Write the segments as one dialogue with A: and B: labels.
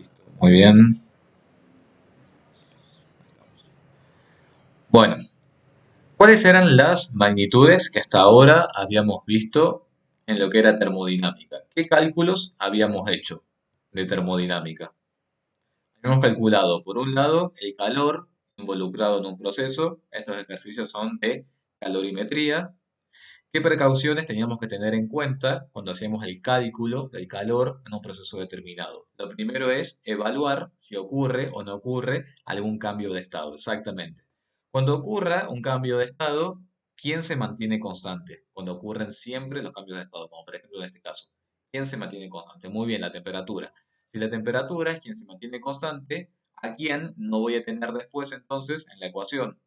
A: Listo, muy bien. Bueno, ¿cuáles eran las magnitudes que hasta ahora habíamos visto en lo que era termodinámica? ¿Qué cálculos habíamos hecho de termodinámica? Hemos calculado, por un lado, el calor involucrado en un proceso. Estos ejercicios son de calorimetría. ¿Qué precauciones teníamos que tener en cuenta cuando hacíamos el cálculo del calor en un proceso determinado? Lo primero es evaluar si ocurre o no ocurre algún cambio de estado. Exactamente. Cuando ocurra un cambio de estado, ¿quién se mantiene constante? Cuando ocurren siempre los cambios de estado, como por ejemplo en este caso. ¿Quién se mantiene constante? Muy bien, la temperatura. Si la temperatura es quien se mantiene constante, ¿a quién no voy a tener después entonces en la ecuación?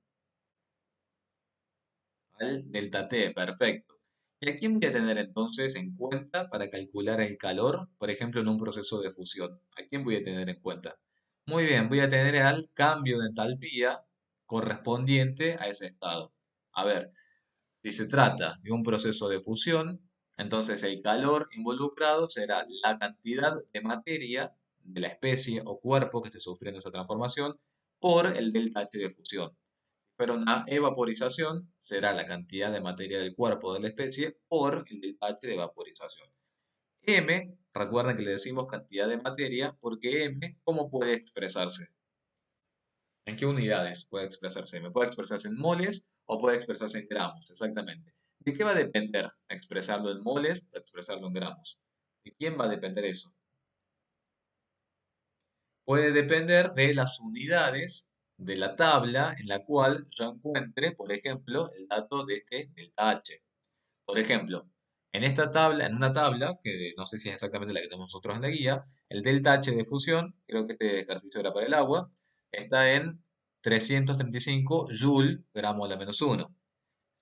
A: Al delta T, perfecto. ¿Y a quién voy a tener entonces en cuenta para calcular el calor, por ejemplo, en un proceso de fusión? ¿A quién voy a tener en cuenta? Muy bien, voy a tener al cambio de entalpía correspondiente a ese estado. A ver, si se trata de un proceso de fusión, entonces el calor involucrado será la cantidad de materia de la especie o cuerpo que esté sufriendo esa transformación por el delta H de fusión. Pero una evaporización será la cantidad de materia del cuerpo de la especie por el delta H de vaporización. M, recuerden que le decimos cantidad de materia porque M, ¿cómo puede expresarse? ¿En qué unidades puede expresarse M? Puede expresarse en moles o puede expresarse en gramos, exactamente. ¿De qué va a depender expresarlo en moles o expresarlo en gramos? ¿De quién va a depender eso? Puede depender de las unidades de la tabla en la cual yo encuentre, por ejemplo, el dato de este delta H. Por ejemplo, en esta tabla, en una tabla, que no sé si es exactamente la que tenemos nosotros en la guía, el delta H de fusión, creo que este ejercicio era para el agua, está en 335 joule gramo a la menos 1.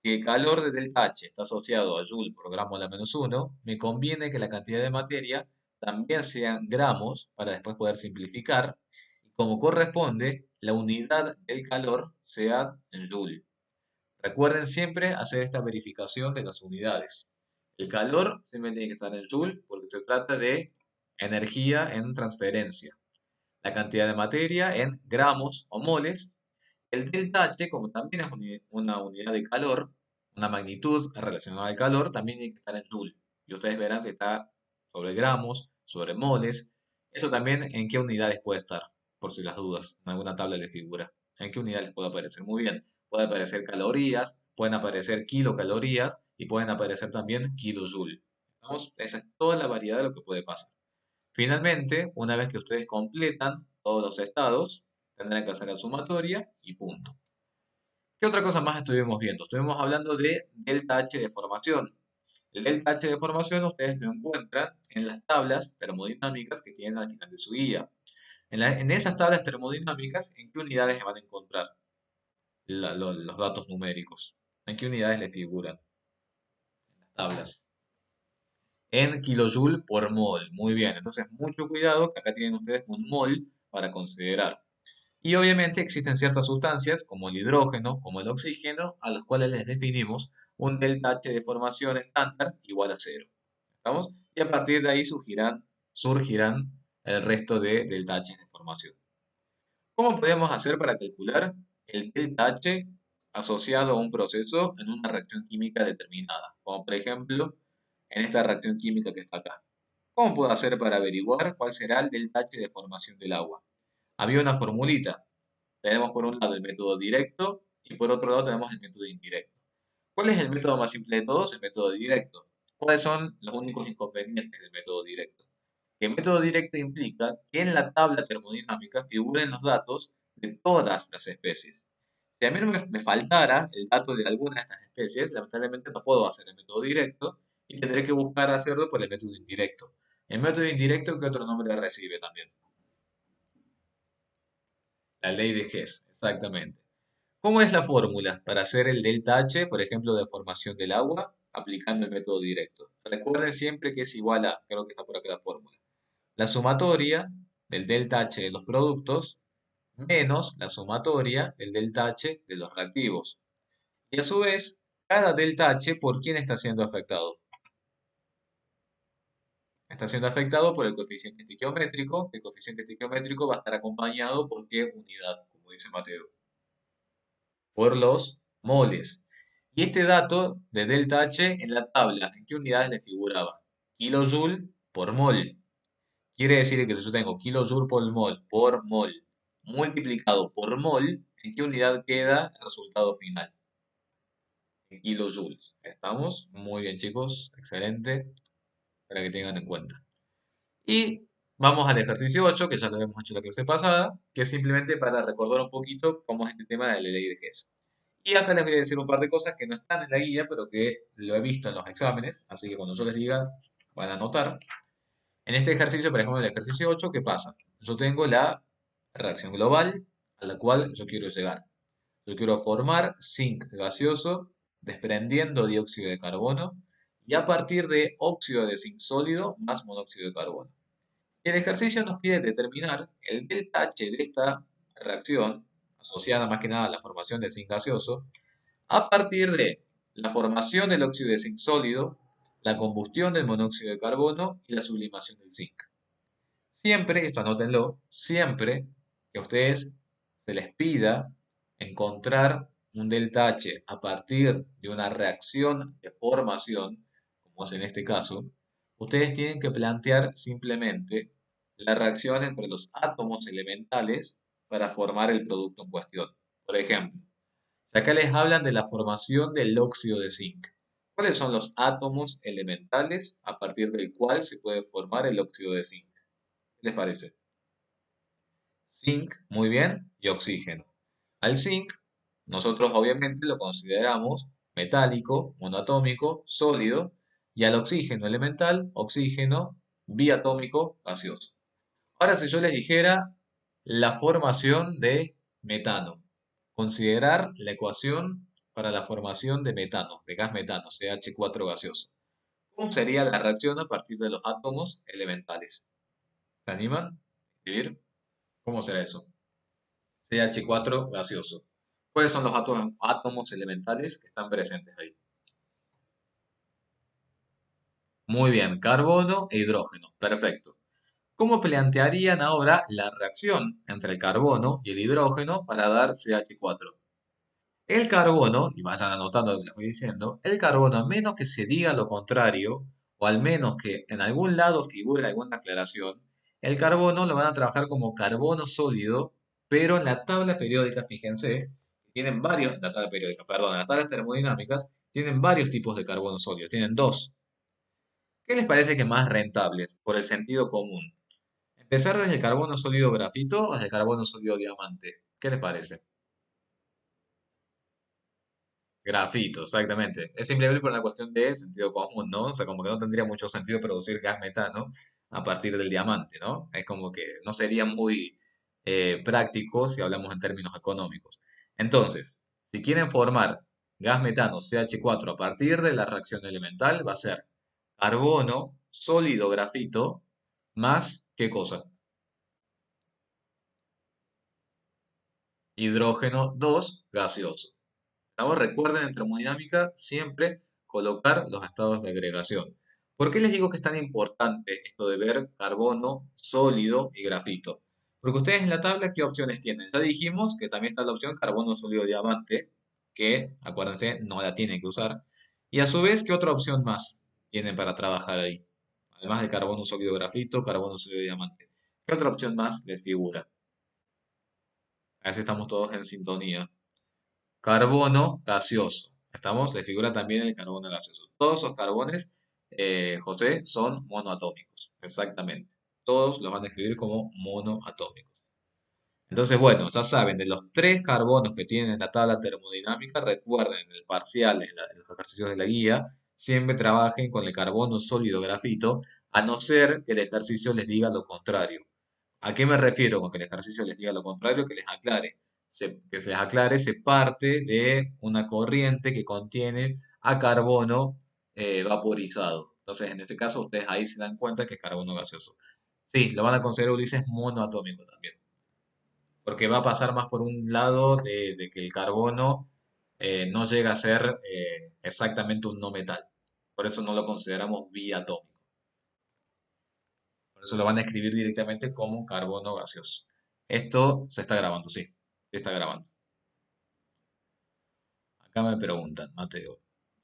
A: Si el calor de delta H está asociado a joule por gramo a la menos 1, me conviene que la cantidad de materia también sean gramos para después poder simplificar. Y como corresponde, la unidad del calor sea en joule. Recuerden siempre hacer esta verificación de las unidades. El calor siempre tiene que estar en joule porque se trata de energía en transferencia. La cantidad de materia en gramos o moles. El delta H, como también es una unidad de calor, una magnitud relacionada al calor, también tiene que estar en joule. Y ustedes verán si está sobre gramos, sobre moles. Eso también en qué unidades puede estar, por si las dudas, en alguna tabla de figura. ¿En qué unidades puede aparecer? Muy bien. Puede aparecer calorías, pueden aparecer kilocalorías y pueden aparecer también kilojoule. ¿Vamos? Esa es toda la variedad de lo que puede pasar. Finalmente, una vez que ustedes completan todos los estados, tendrán que hacer la sumatoria y punto. ¿Qué otra cosa más estuvimos viendo? Estuvimos hablando de delta H de formación. El delta H de formación ustedes lo encuentran en las tablas termodinámicas que tienen al final de su guía. En esas tablas termodinámicas, ¿en qué unidades se van a encontrar los datos numéricos? ¿En qué unidades le figuran las tablas? En kilojoule por mol. Muy bien, entonces mucho cuidado que acá tienen ustedes un mol para considerar. Y obviamente existen ciertas sustancias, como el hidrógeno, como el oxígeno, a los cuales les definimos un delta H de formación estándar igual a cero. ¿Estamos? Y a partir de ahí surgirán el resto de delta H de formación. ¿Cómo podemos hacer para calcular el delta H asociado a un proceso en una reacción química determinada? Como por ejemplo, en esta reacción química que está acá. ¿Cómo puedo hacer para averiguar cuál será el delta H de formación del agua? Había una formulita. Tenemos por un lado el método directo y por otro lado tenemos el método indirecto. ¿Cuál es el método más simple de todos? El método directo. ¿Cuáles son los únicos inconvenientes del método directo? Que el método directo implica que en la tabla termodinámica figuren los datos de todas las especies. Si a mí no me faltara el dato de alguna de estas especies, lamentablemente no puedo hacer el método directo y tendré que buscar hacerlo por el método indirecto. El método indirecto, ¿qué otro nombre recibe también? La ley de Hess, exactamente. ¿Cómo es la fórmula para hacer el delta H, por ejemplo, de formación del agua, aplicando el método directo? Recuerden siempre que es igual a, creo que está por acá la fórmula, la sumatoria del delta H de los productos menos la sumatoria del delta H de los reactivos. Y a su vez, cada delta H por quién está siendo afectado. está siendo afectado por el coeficiente estequiométrico. El coeficiente estequiométrico va a estar acompañado por qué unidad, como dice Mateo, por los moles. Y este dato de delta H en la tabla, ¿en qué unidades le figuraba? Kilojoule por mol. Quiere decir que si yo tengo kilojoule por mol multiplicado por mol, ¿en qué unidad queda el resultado final? En kilojoules. ¿Estamos? Muy bien, chicos. Excelente. Para que tengan en cuenta. Y vamos al ejercicio 8 que ya lo habíamos hecho la clase pasada, que es simplemente para recordar un poquito cómo es este tema de la ley de Hess. Y acá les voy a decir un par de cosas que no están en la guía, pero que lo he visto en los exámenes, así que cuando yo les diga, van a anotar. En este ejercicio, por ejemplo, en el ejercicio 8, ¿qué pasa? Yo tengo la reacción global a la cual yo quiero llegar. Yo quiero formar zinc gaseoso desprendiendo dióxido de carbono y a partir de óxido de zinc sólido más monóxido de carbono. El ejercicio nos pide determinar el delta H de esta reacción, asociada más que nada a la formación de zinc gaseoso, a partir de la formación del óxido de zinc sólido, la combustión del monóxido de carbono y la sublimación del zinc. Siempre, esto anótenlo, siempre que a ustedes se les pida encontrar un delta H a partir de una reacción de formación, como es en este caso, ustedes tienen que plantear simplemente la reacción entre los átomos elementales para formar el producto en cuestión. Por ejemplo, si acá les hablan de la formación del óxido de zinc. ¿Cuáles son los átomos elementales a partir del cual se puede formar el óxido de zinc? ¿Qué les parece? Zinc, muy bien, y oxígeno. Al zinc, nosotros obviamente lo consideramos metálico, monoatómico, sólido, y al oxígeno elemental, oxígeno biatómico, gaseoso. Ahora, si yo les dijera la formación de metano, considerar la ecuación para la formación de metano, de gas metano, CH4 gaseoso. ¿Cómo sería la reacción a partir de los átomos elementales? ¿Se animan? ¿Escribir? ¿Cómo será eso? CH4 gaseoso. ¿Cuáles son los átomos elementales que están presentes ahí? Muy bien, carbono e hidrógeno. Perfecto. ¿Cómo plantearían ahora la reacción entre el carbono y el hidrógeno para dar CH4? El carbono, y vayan anotando lo que les voy diciendo, el carbono, a menos que se diga lo contrario, o al menos que en algún lado figure alguna aclaración, el carbono lo van a trabajar como carbono sólido, pero en la tabla periódica, fíjense, tienen varios, la tabla periódica, perdón, en las tablas termodinámicas, tienen varios tipos de carbono sólido, tienen dos. ¿Qué les parece que es más rentable por el sentido común? ¿Empezar desde el carbono sólido grafito o desde el carbono sólido diamante? ¿Qué les parece? Grafito, exactamente. Es simplemente por una cuestión de sentido común, ¿no? O sea, como que no tendría mucho sentido producir gas metano a partir del diamante, ¿no? Es como que no sería muy práctico si hablamos en términos económicos. Entonces, si quieren formar gas metano CH4 a partir de la reacción elemental, va a ser carbono sólido grafito más, ¿qué cosa? Hidrógeno 2 gaseoso. Ahora recuerden en termodinámica siempre colocar los estados de agregación. ¿Por qué les digo que es tan importante esto de ver carbono sólido y grafito? Porque ustedes en la tabla, ¿qué opciones tienen? Ya dijimos que también está la opción carbono sólido diamante, que acuérdense, no la tienen que usar. Y a su vez, ¿qué otra opción más tienen para trabajar ahí? Además de carbono sólido grafito, carbono sólido diamante. ¿Qué otra opción más les figura? A ver si estamos todos en sintonía. Carbono gaseoso. ¿Estamos? Le figura también el carbono gaseoso. Todos los carbones, José, son monoatómicos. Exactamente. Todos los van a escribir como monoatómicos. Entonces, bueno, ya saben, de los tres carbonos que tienen en la tabla termodinámica, recuerden en el parcial, en los ejercicios de la guía, siempre trabajen con el carbono sólido grafito, a no ser que el ejercicio les diga lo contrario. ¿A qué me refiero con que el ejercicio les diga lo contrario? Que les aclare. Que se les aclare, se parte de una corriente que contiene a carbono vaporizado. Entonces, en este caso, ustedes ahí se dan cuenta que es carbono gaseoso. Sí, lo van a considerar Ulises monoatómico también, porque va a pasar más por un lado de que el carbono no llega a ser exactamente un no metal. Por eso no lo consideramos biatómico. Por eso lo van a escribir directamente como carbono gaseoso. Esto se está grabando, sí, se está grabando. Acá me preguntan, Mateo.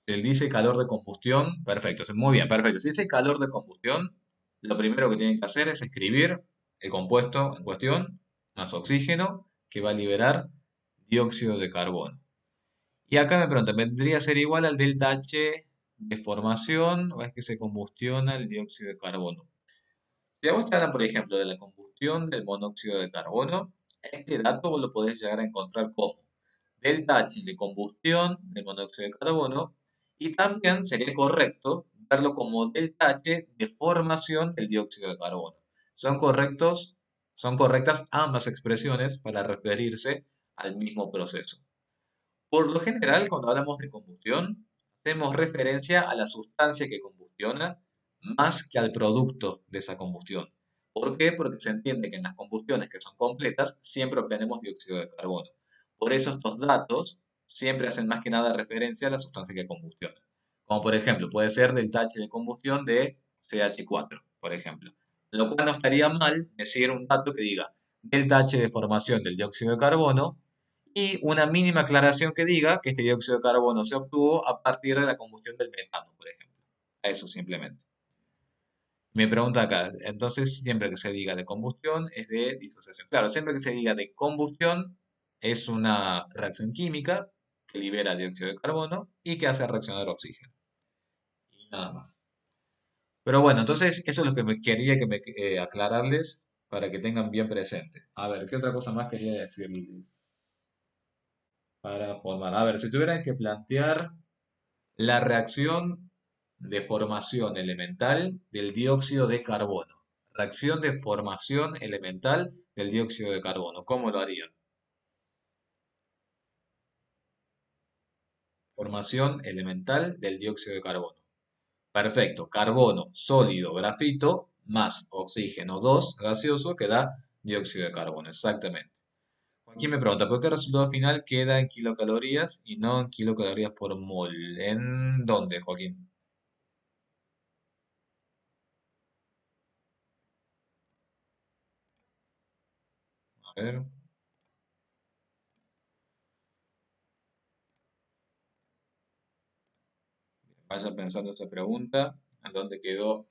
A: Si él dice calor de combustión, perfecto, muy bien, perfecto. Si dice calor de combustión, lo primero que tienen que hacer es escribir el compuesto en cuestión, más oxígeno, que va a liberar dióxido de carbono. Y acá me preguntan, ¿vendría a ser igual al delta H de formación o es que se combustiona el dióxido de carbono? Si a vos te hablan, por ejemplo, de la combustión del monóxido de carbono, este dato vos lo podés llegar a encontrar como delta H de combustión del monóxido de carbono y también sería correcto verlo como delta H de formación del dióxido de carbono. Son correctos, son correctas ambas expresiones para referirse al mismo proceso. Por lo general, cuando hablamos de combustión, hacemos referencia a la sustancia que combustiona más que al producto de esa combustión. ¿Por qué? Porque se entiende que en las combustiones que son completas siempre obtenemos dióxido de carbono. Por eso estos datos siempre hacen más que nada referencia a la sustancia que combustiona. Como por ejemplo, puede ser del H de combustión de CH4, por ejemplo. Lo cual no estaría mal decir un dato que diga delta H de formación del dióxido de carbono y una mínima aclaración que diga que este dióxido de carbono se obtuvo a partir de la combustión del metano, por ejemplo. Eso simplemente. Me pregunta acá, entonces siempre que se diga de combustión es de disociación. Claro, siempre que se diga de combustión es una reacción química que libera dióxido de carbono y que hace reaccionar oxígeno. Y nada más. Pero bueno, entonces eso es lo que me quería aclararles para que tengan bien presente. A ver, ¿qué otra cosa más quería decirles? Para formar. A ver, si tuvieran que plantear la reacción de formación elemental del dióxido de carbono. Reacción de formación elemental del dióxido de carbono. ¿Cómo lo harían? Formación elemental del dióxido de carbono. Perfecto. Carbono sólido, grafito, más oxígeno 2 gaseoso que da dióxido de carbono. Exactamente. Joaquín me pregunta, ¿por qué el resultado final queda en kilocalorías y no en kilocalorías por mol? ¿En dónde, Joaquín? A ver, vaya pensando esta pregunta. ¿En dónde quedó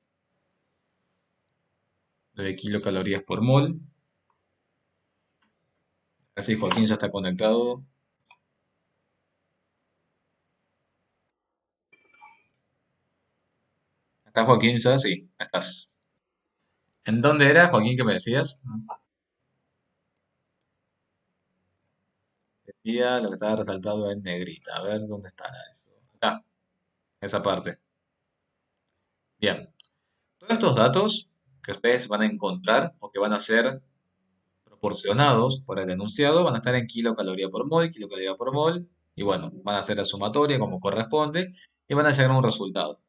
A: lo de kilocalorías por mol? Así Joaquín ya está conectado. ¿Está Joaquín ya? Sí, estás. ¿En dónde era, Joaquín, que me decías? Decía lo que estaba resaltado en negrita. A ver, ¿dónde estará eso? Acá, esa parte. Bien. Todos estos datos que ustedes van a encontrar o que van a ser proporcionados por el enunciado van a estar en kilocaloría por mol, y bueno, van a hacer la sumatoria como corresponde y van a llegar a un resultado.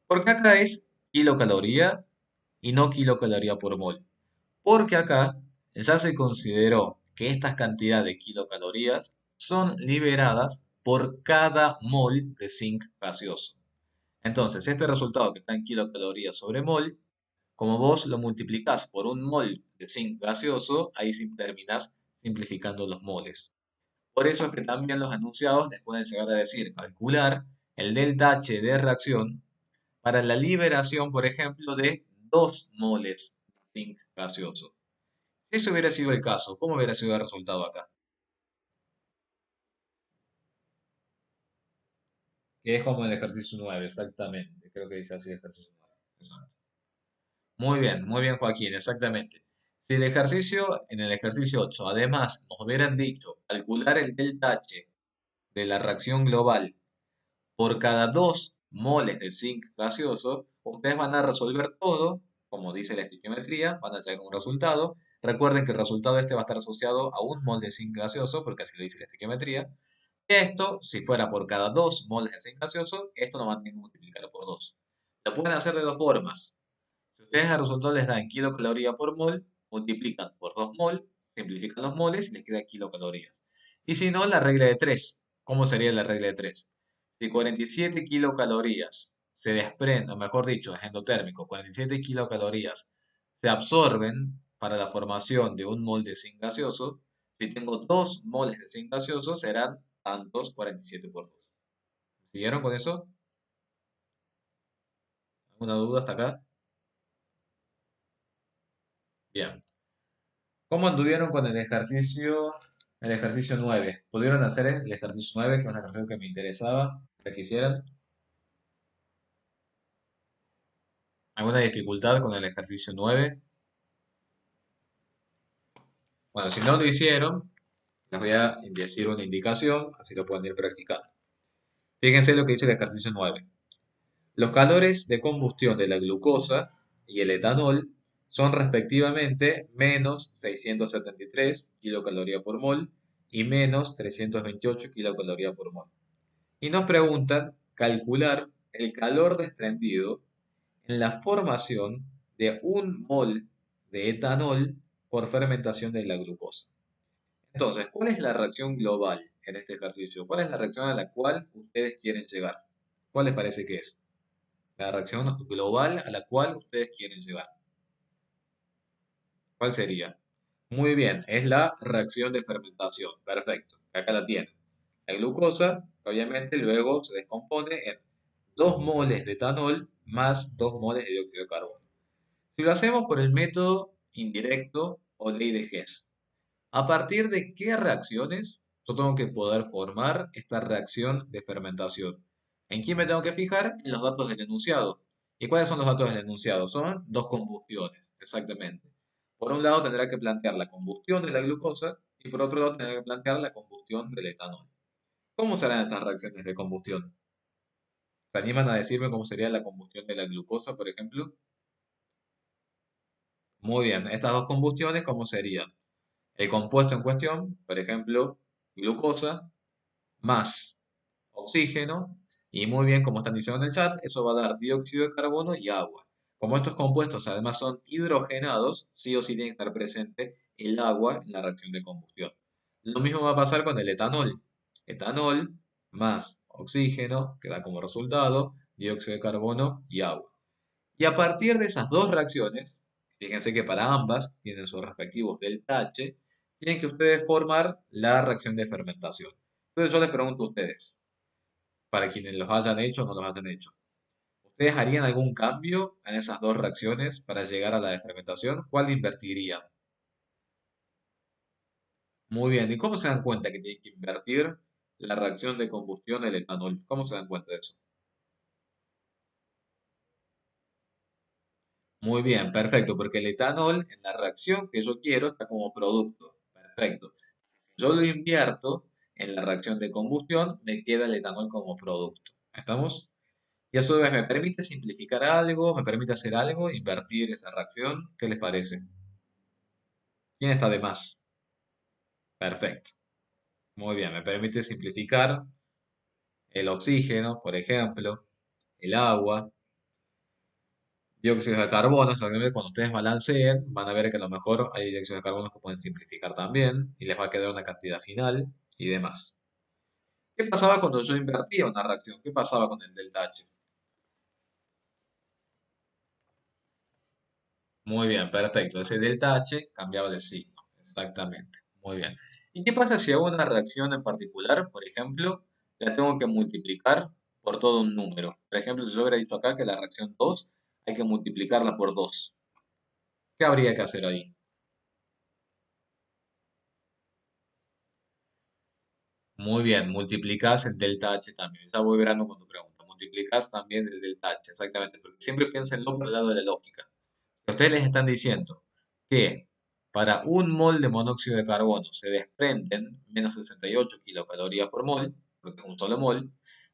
A: ¿Por qué acá es kilocaloría y no kilocaloría por mol? Porque acá ya se consideró que estas cantidades de kilocalorías son liberadas por cada mol de zinc gaseoso. Entonces, este resultado que está en kilocalorías sobre mol, como vos lo multiplicás por un mol de zinc gaseoso, ahí sí terminás simplificando los moles. Por eso es que también los enunciados les pueden llegar a decir calcular el delta H de reacción para la liberación, por ejemplo, de 2 moles de zinc gaseoso. Si ese hubiera sido el caso, ¿cómo hubiera sido el resultado acá? Que es como el ejercicio 9, exactamente. Creo que dice así el ejercicio 9. Exacto. Muy bien, Joaquín, exactamente. Si el ejercicio, en el ejercicio 8, además nos hubieran dicho calcular el delta H de la reacción global por cada 2 moles de zinc gaseoso, ustedes van a resolver todo, como dice la estequiometría, van a llegar a un resultado. Recuerden que el resultado este va a estar asociado a un mol de zinc gaseoso, porque así lo dice la estequiometría. Esto, si fuera por cada 2 moles de zinc gaseoso, esto lo van a tener que multiplicar por 2. Lo pueden hacer de dos formas. Si ustedes el resultado les dan kilocaloría por mol, multiplican por 2 mol, simplifican los moles y les queda kilocalorías. Y si no, la regla de 3. ¿Cómo sería la regla de 3? Si 47 kilocalorías se desprenden, o mejor dicho, es endotérmico, 47 kilocalorías se absorben para la formación de un mol de zinc gaseoso. Si tengo 2 moles de zinc gaseoso, serán tantos 47 por 2. ¿Siguieron con eso? ¿Alguna duda hasta acá? Bien. ¿Cómo anduvieron con el ejercicio 9? ¿Pudieron hacer el ejercicio 9, que es un ejercicio que me interesaba, que quisieran? ¿Alguna dificultad con el ejercicio 9? Bueno, si no lo hicieron, les voy a decir una indicación, así lo pueden ir practicando. Fíjense lo que dice el ejercicio 9. Los calores de combustión de la glucosa y el etanol son respectivamente menos 673 kilocalorías por mol y menos 328 kilocalorías por mol. Y nos preguntan calcular el calor desprendido en la formación de un mol de etanol por fermentación de la glucosa. Entonces, ¿cuál es la reacción global en este ejercicio? ¿Cuál es la reacción a la cual ustedes quieren llegar? ¿Cuál les parece que es? La reacción global a la cual ustedes quieren llegar. ¿Cuál sería? Muy bien, es la reacción de fermentación. Perfecto, acá la tienen. La glucosa, obviamente, luego se descompone en 2 moles de etanol más 2 moles de dióxido de carbono. Si lo hacemos por el método indirecto o ley de Hess, ¿a partir de qué reacciones yo tengo que poder formar esta reacción de fermentación? ¿En quién me tengo que fijar? En los datos del enunciado. ¿Y cuáles son los datos del enunciado? Son dos combustiones, exactamente. Por un lado tendrá que plantear la combustión de la glucosa y por otro lado tendrá que plantear la combustión del etanol. ¿Cómo serán esas reacciones de combustión? ¿Se animan a decirme cómo sería la combustión de la glucosa, por ejemplo? Muy bien, estas dos combustiones, ¿cómo serían? El compuesto en cuestión, por ejemplo, glucosa, más oxígeno, y muy bien, como están diciendo en el chat, eso va a dar dióxido de carbono y agua. Como estos compuestos además son hidrogenados, sí o sí tiene que estar presente el agua en la reacción de combustión. Lo mismo va a pasar con el etanol. Etanol más oxígeno, que da como resultado dióxido de carbono y agua. Y a partir de esas dos reacciones, fíjense que para ambas tienen sus respectivos delta H, tienen que ustedes formar la reacción de fermentación. Entonces yo les pregunto a ustedes, para quienes los hayan hecho o no los hayan hecho, ¿ustedes harían algún cambio en esas dos reacciones para llegar a la de fermentación? ¿Cuál invertirían? Muy bien, ¿y cómo se dan cuenta que tienen que invertir la reacción de combustión del etanol? ¿Cómo se dan cuenta de eso? Muy bien, perfecto, porque el etanol en la reacción que yo quiero está como producto. Perfecto. Yo lo invierto en la reacción de combustión, me queda el etanol como producto. ¿Estamos? Y a su vez me permite simplificar algo, me permite hacer algo, invertir esa reacción. ¿Qué les parece? ¿Quién está de más? Perfecto. Muy bien, me permite simplificar el oxígeno, por ejemplo, el agua, dióxido de carbono. Exactamente, cuando ustedes balanceen, van a ver que a lo mejor hay dióxido de carbono que pueden simplificar también y les va a quedar una cantidad final y demás. ¿Qué pasaba cuando yo invertía una reacción? ¿Qué pasaba con el delta H? Muy bien, perfecto. Ese delta H cambiaba de signo. Exactamente. Muy bien. ¿Y qué pasa si hago una reacción en particular, por ejemplo, la tengo que multiplicar por todo un número? Por ejemplo, si yo hubiera dicho acá que la reacción 2 hay que multiplicarla por 2. ¿Qué habría que hacer ahí? Muy bien, multiplicas el delta H también. Ya voy verano con tu pregunta. Multiplicas también el delta H, exactamente. Porque siempre piénsenlo por el lado de la lógica. Ustedes les están diciendo que para un mol de monóxido de carbono se desprenden menos 68 kilocalorías por mol, porque es un solo mol.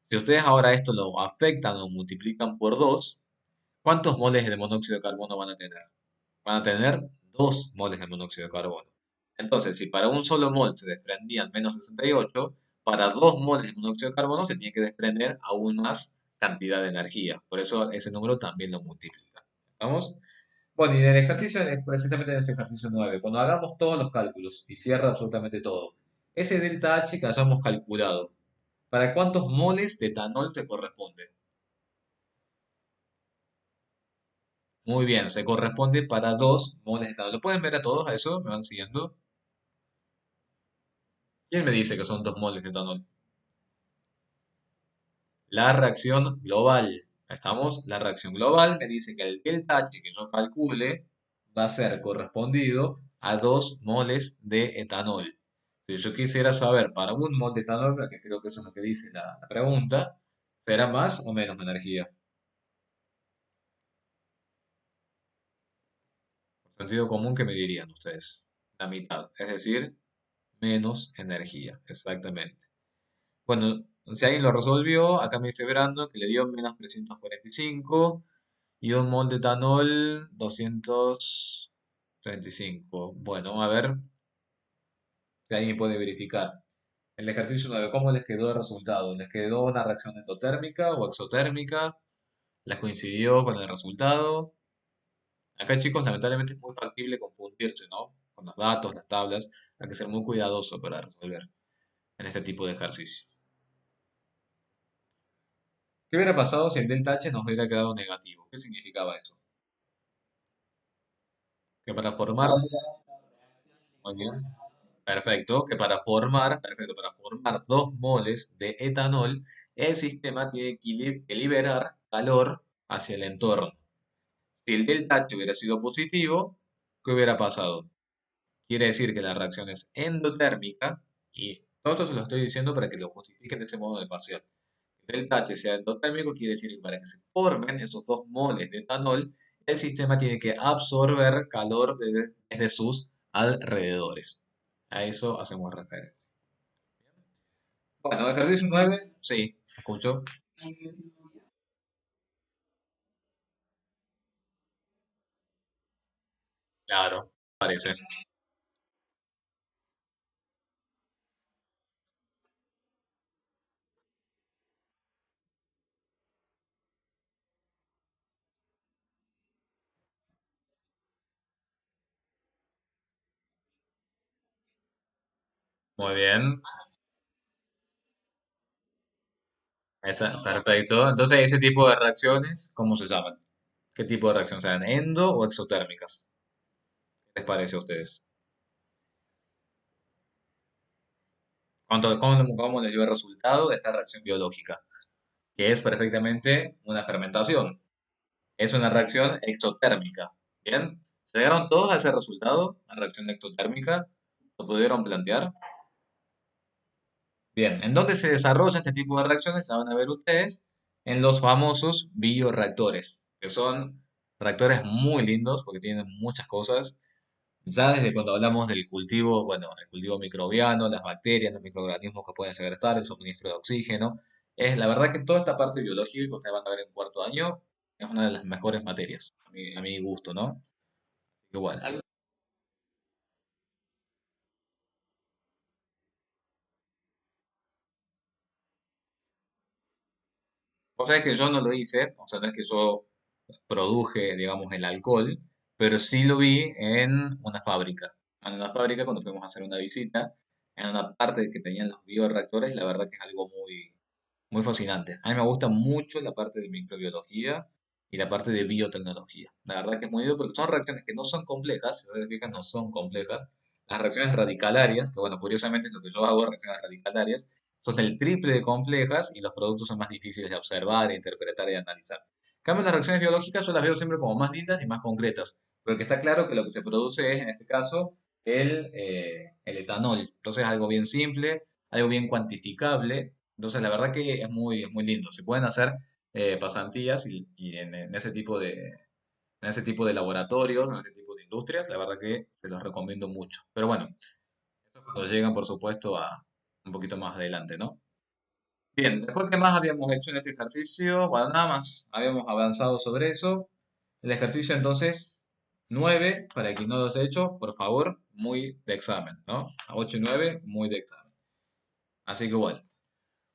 A: Si ustedes ahora esto lo afectan o multiplican por 2, ¿cuántos moles de monóxido de carbono van a tener? Van a tener 2 moles de monóxido de carbono. Entonces, si para un solo mol se desprendían menos 68, para 2 moles de monóxido de carbono se tiene que desprender aún más cantidad de energía. Por eso ese número también lo multiplica. ¿Estamos? Bueno, y en el ejercicio, precisamente en ese ejercicio 9, cuando hagamos todos los cálculos y cierra absolutamente todo, ese delta H que hayamos calculado, ¿para cuántos moles de etanol se corresponde? Muy bien, se corresponde para 2 moles de etanol. ¿Lo pueden ver a todos a eso? ¿Me van siguiendo? ¿Quién me dice que son 2 moles de etanol? La reacción global. ¿Estamos? La reacción global me dice que el delta H que yo calcule va a ser correspondido a 2 moles de etanol. Si yo quisiera saber para un mol de etanol, que creo que eso es lo que dice la pregunta, ¿será más o menos energía? Por sentido común, ¿qué me dirían ustedes? La mitad, es decir, menos energía, exactamente. Bueno, si alguien lo resolvió, acá me estoy verando que le dio menos 345 y un mol de etanol 235. Bueno, a ver si alguien puede verificar. El ejercicio 9, ¿cómo les quedó el resultado? ¿Les quedó una reacción endotérmica o exotérmica? ¿Les coincidió con el resultado? Acá, chicos, lamentablemente es muy factible confundirse, ¿no? Con los datos, las tablas. Hay que ser muy cuidadoso para resolver en este tipo de ejercicios. ¿Qué hubiera pasado si el delta H nos hubiera quedado negativo? ¿Qué significaba eso? Que para formar, muy bien, perfecto, para formar 2 moles de etanol, el sistema tiene que liberar calor hacia el entorno. Si el delta H hubiera sido positivo, ¿qué hubiera pasado? Quiere decir que la reacción es endotérmica y todo esto se lo estoy diciendo para que lo justifiquen de este modo de parcial. El H sea endotérmico quiere decir que para que se formen esos 2 moles de etanol, el sistema tiene que absorber calor desde sus alrededores. A eso hacemos referencia. Bueno, ejercicio 9, sí, escucho. Claro, parece. Muy bien. Está perfecto. Entonces, ese tipo de reacciones, ¿cómo se llaman? ¿Qué tipo de reacciones sean? ¿Endo o exotérmicas? ¿Qué les parece a ustedes? ¿Cómo les dio el resultado de esta reacción biológica? Que es perfectamente una fermentación. Es una reacción exotérmica. Bien, ¿se llegaron todos a ese resultado? La reacción exotérmica, ¿lo pudieron plantear? Bien, ¿en dónde se desarrolla este tipo de reacciones? Se van a ver ustedes en los famosos bioreactores, que son reactores muy lindos porque tienen muchas cosas. Ya desde cuando hablamos del cultivo, bueno, el cultivo microbiano, las bacterias, los microorganismos que pueden segrestar, el suministro de oxígeno, es la verdad que toda esta parte biológica que ustedes van a ver en cuarto año es una de las mejores materias, a mi gusto, ¿no? Igual. Vos sabés que yo no lo hice, o sea, no es que yo produje, digamos, el alcohol, pero sí lo vi en una fábrica. En una fábrica, cuando fuimos a hacer una visita, en una parte que tenían los bioreactores, la verdad que es algo muy fascinante. A mí me gusta mucho la parte de microbiología y la parte de biotecnología. La verdad que es muy lindo porque son reacciones que no son complejas, si ustedes fijan, no son complejas. Las reacciones radicalarias, que bueno, curiosamente es lo que yo hago, reacciones radicalarias, son el triple de complejas y los productos son más difíciles de observar, interpretar y analizar. En cambio, las reacciones biológicas yo las veo siempre como más lindas y más concretas, porque está claro que lo que se produce es, en este caso, el etanol. Entonces, algo bien simple, algo bien cuantificable. Entonces, la verdad que es muy lindo. Se pueden hacer pasantías y en ese tipo de laboratorios, en ese tipo de industrias, la verdad que se los recomiendo mucho. Pero bueno, eso cuando llegan, por supuesto, a un poquito más adelante, ¿no? Bien, después, ¿qué más habíamos hecho en este ejercicio? Bueno, nada más, habíamos avanzado sobre eso. El ejercicio entonces 9 para quien no lo haya hecho, por favor, muy de examen, ¿no? A 8 y 9 muy de examen. Así que bueno,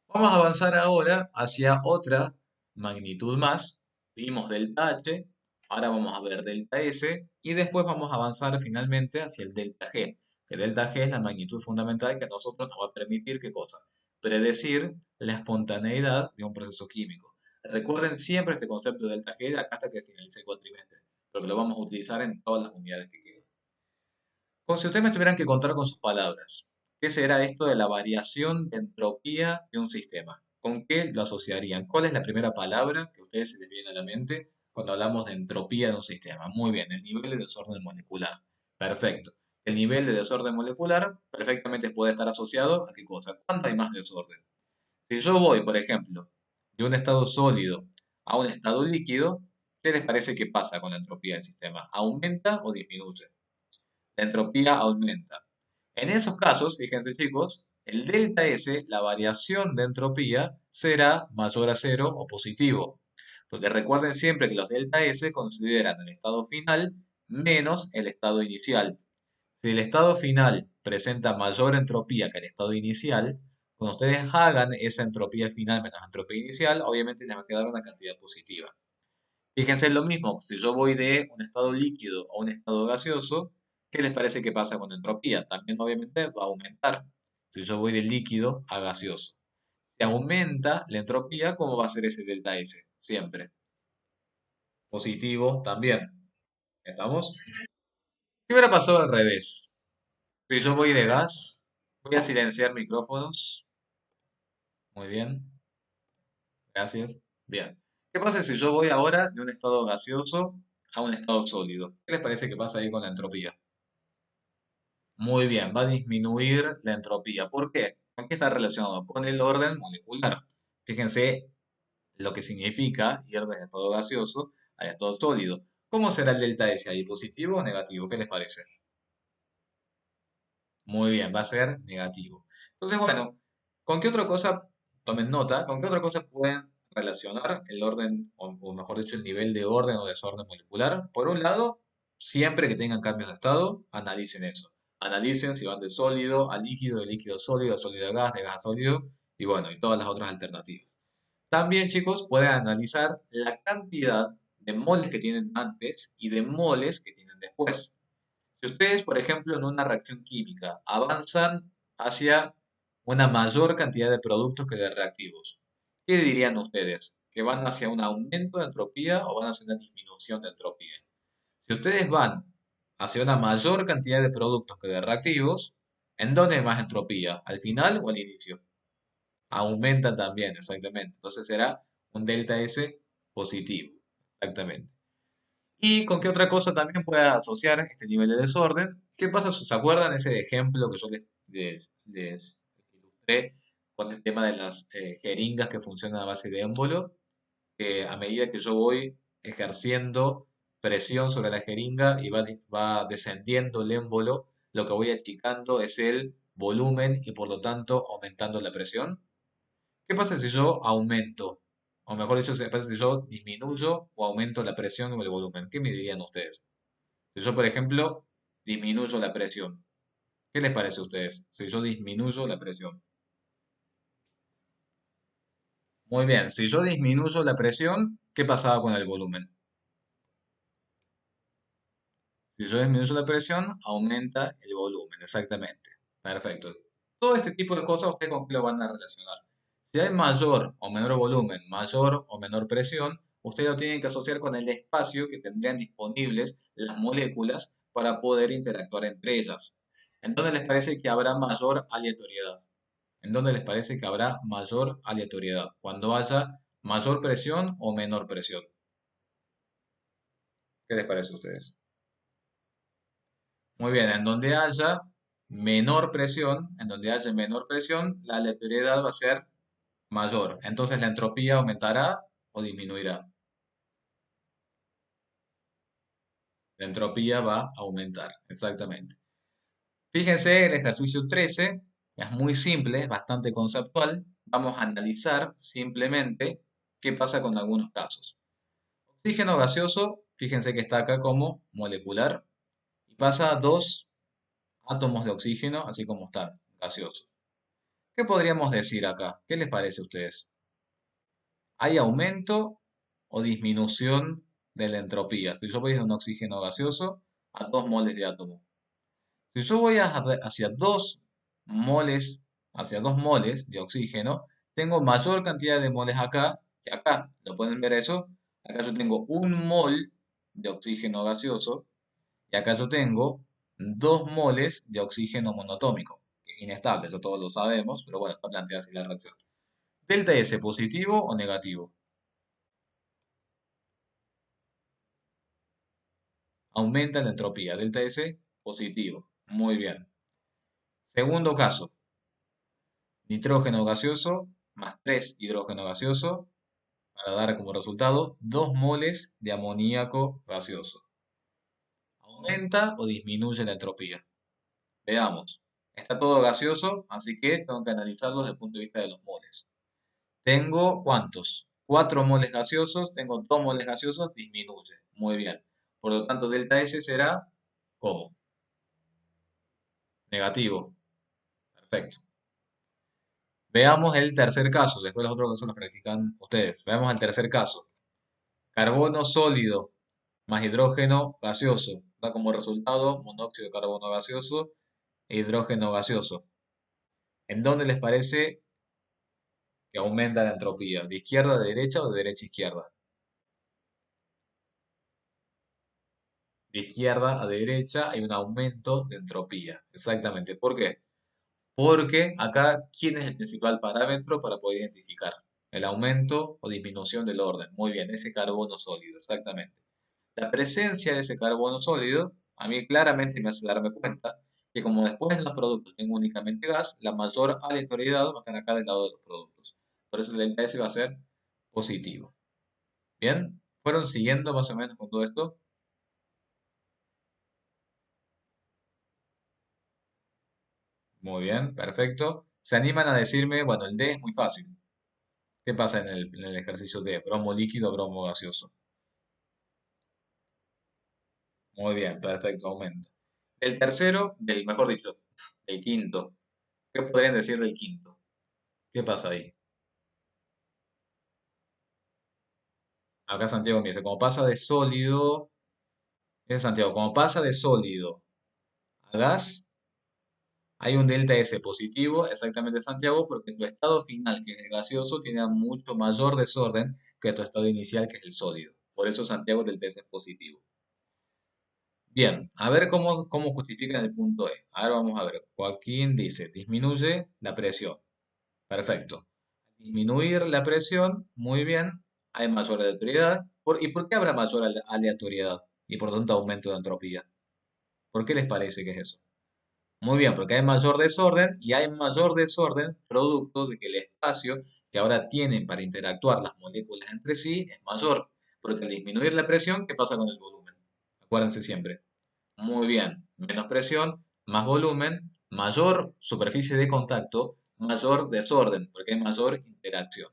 A: vamos a avanzar ahora hacia otra magnitud más. Vimos delta H, ahora vamos a ver delta S y después vamos a avanzar finalmente hacia el delta G. Que delta G es la magnitud fundamental que a nosotros nos va a permitir, ¿qué cosa? Predecir la espontaneidad de un proceso químico. Recuerden siempre este concepto de delta G acá hasta que finalice el cuatrimestre. pero que lo vamos a utilizar en todas las unidades que queden. Como si ustedes me tuvieran que contar con sus palabras, ¿qué será esto de la variación de entropía de un sistema? ¿Con qué lo asociarían? ¿Cuál es la primera palabra que a ustedes se les viene a la mente cuando hablamos de entropía de un sistema? Muy bien, el nivel de desorden molecular. Perfecto. El nivel de desorden molecular perfectamente puede estar asociado a qué cosa. ¿Cuánto hay más desorden? Si yo voy, por ejemplo, de un estado sólido a un estado líquido, ¿qué les parece que pasa con la entropía del sistema? ¿Aumenta o disminuye? La entropía aumenta. En esos casos, fíjense chicos, el delta S, la variación de entropía, será mayor a cero o positivo. Porque recuerden siempre que los delta S consideran el estado final menos el estado inicial. Si el estado final presenta mayor entropía que el estado inicial, cuando ustedes hagan esa entropía final menos entropía inicial, obviamente les va a quedar una cantidad positiva. Fíjense en lo mismo, si yo voy de un estado líquido a un estado gaseoso, ¿qué les parece que pasa con entropía? También obviamente va a aumentar si yo voy de líquido a gaseoso. Si aumenta la entropía, ¿cómo va a ser ese delta S? Siempre. Positivo también. ¿Estamos? ¿Qué hubiera pasado al revés? Si yo voy de gas, voy a silenciar micrófonos. Muy bien, gracias. Bien. ¿Qué pasa si yo voy ahora de un estado gaseoso a un estado sólido? ¿Qué les parece que pasa ahí con la entropía? Muy bien, va a disminuir la entropía. ¿Por qué? ¿Con qué está relacionado? Con el orden molecular. Fíjense lo que significa ir del estado gaseoso al estado sólido. ¿Cómo será el delta S ahí? ¿Positivo o negativo? ¿Qué les parece? Muy bien, va a ser negativo. Entonces, bueno, ¿con qué otra cosa, tomen nota, con qué otra cosa pueden relacionar el orden, o mejor dicho, el nivel de orden o desorden molecular? Por un lado, siempre que tengan cambios de estado, analicen eso. Analicen si van de sólido a líquido, de líquido a sólido, de sólido a gas, de gas a sólido, y bueno, y todas las otras alternativas. También, chicos, pueden analizar la cantidad de moles que tienen antes y de moles que tienen después. Si ustedes, por ejemplo, en una reacción química avanzan hacia una mayor cantidad de productos que de reactivos, ¿qué dirían ustedes? ¿Que van hacia un aumento de entropía o van hacia una disminución de entropía? Si ustedes van hacia una mayor cantidad de productos que de reactivos, ¿en dónde hay más entropía? ¿Al final o al inicio? Aumenta también, exactamente. Entonces será un delta S positivo, exactamente. ¿Y con qué otra cosa también puede asociar este nivel de desorden? ¿Qué pasa? ¿Se acuerdan ese ejemplo que yo les ilustré con el tema de las jeringas que funcionan a base de émbolo? Que a medida que yo voy ejerciendo presión sobre la jeringa y va descendiendo el émbolo, lo que voy achicando es el volumen y por lo tanto aumentando la presión. ¿Qué pasa si yo aumento? O mejor dicho, ¿qué pasa si yo disminuyo o aumento la presión o el volumen? ¿Qué me dirían ustedes? Si yo, por ejemplo, disminuyo la presión, ¿qué les parece a ustedes? Si yo disminuyo la presión. Muy bien, si yo disminuyo la presión, ¿qué pasaba con el volumen? Si yo disminuyo la presión, aumenta el volumen, exactamente. Perfecto. Todo este tipo de cosas, ¿ustedes con qué lo van a relacionar? Si hay mayor o menor volumen, mayor o menor presión, ustedes lo tienen que asociar con el espacio que tendrían disponibles las moléculas para poder interactuar entre ellas. ¿En dónde les parece que habrá mayor aleatoriedad? ¿En dónde les parece que habrá mayor aleatoriedad? Cuando haya mayor presión o menor presión. ¿Qué les parece a ustedes? Muy bien, en donde haya menor presión, la aleatoriedad va a ser mayor. Entonces la entropía aumentará o disminuirá. La entropía va a aumentar, exactamente. Fíjense, el ejercicio 13 es muy simple, es bastante conceptual. Vamos a analizar simplemente qué pasa con algunos casos. Oxígeno gaseoso, fíjense que está acá como molecular y pasa a dos átomos de oxígeno, así como están, gaseosos. ¿Qué podríamos decir acá? ¿Qué les parece a ustedes? ¿Hay aumento o disminución de la entropía? Si yo voy de un oxígeno gaseoso a 2 moles de átomo. Si yo voy moles, hacia 2 moles de oxígeno, tengo mayor cantidad de moles acá que acá. ¿Lo pueden ver eso? Acá yo tengo un mol de oxígeno gaseoso y acá yo tengo 2 moles de oxígeno monotómico, que es inestable, eso todos lo sabemos, pero bueno, está planteada así la reacción. ¿Delta S positivo o negativo? Aumenta la entropía. Delta S positivo. Muy bien. Segundo caso, nitrógeno gaseoso más 3 hidrógeno gaseoso para dar como resultado 2 moles de amoníaco gaseoso. ¿Aumenta o disminuye la entropía? Veamos. Está todo gaseoso, así que tengo que analizarlo desde el punto de vista de los moles. Tengo ¿cuántos? 4 moles gaseosos, tengo 2 moles gaseosos, disminuye. Muy bien. Por lo tanto, delta S será ¿cómo? Negativo. Perfecto. Veamos el tercer caso. Después los otros casos los practican ustedes. Veamos el tercer caso. Carbono sólido más hidrógeno gaseoso. Da como resultado monóxido de carbono gaseoso e hidrógeno gaseoso. ¿En dónde les parece que aumenta la entropía? ¿De izquierda a derecha o de derecha a izquierda? De izquierda a derecha hay un aumento de entropía. Exactamente. ¿Por qué? Porque acá, ¿quién es el principal parámetro para poder identificar? El aumento o disminución del orden. Muy bien, ese carbono sólido, exactamente. La presencia de ese carbono sólido, a mí claramente me hace darme cuenta que como después en los productos tengo únicamente gas, la mayor aleatoriedad va a estar acá del lado de los productos. Por eso el delta S va a ser positivo. ¿Bien? ¿Fueron siguiendo más o menos con todo esto? Muy bien, perfecto. ¿Se animan a decirme, bueno, el D es muy fácil? ¿Qué pasa en el ejercicio D? Bromo líquido, bromo gaseoso. Muy bien, perfecto, aumenta. El tercero, mejor dicho, el quinto. ¿Qué podrían decir del quinto? ¿Qué pasa ahí? Acá Santiago me dice, como pasa de sólido, es Santiago, como pasa de sólido a gas, hay un delta S positivo, exactamente Santiago, porque tu estado final, que es el gaseoso, tiene mucho mayor desorden que tu estado inicial, que es el sólido. Por eso Santiago el delta S es positivo. Bien, a ver cómo justifican el punto E. Ahora vamos a ver. Joaquín dice, disminuye la presión. Perfecto. Disminuir la presión, muy bien. Hay mayor aleatoriedad. ¿Y por qué habrá mayor aleatoriedad? Y por tanto aumento de entropía. ¿Por qué les parece que es eso? Muy bien, porque hay mayor desorden y hay mayor desorden producto de que el espacio que ahora tienen para interactuar las moléculas entre sí es mayor. Porque al disminuir la presión, ¿qué pasa con el volumen? Acuérdense siempre. Muy bien, menos presión, más volumen, mayor superficie de contacto, mayor desorden, porque hay mayor interacción.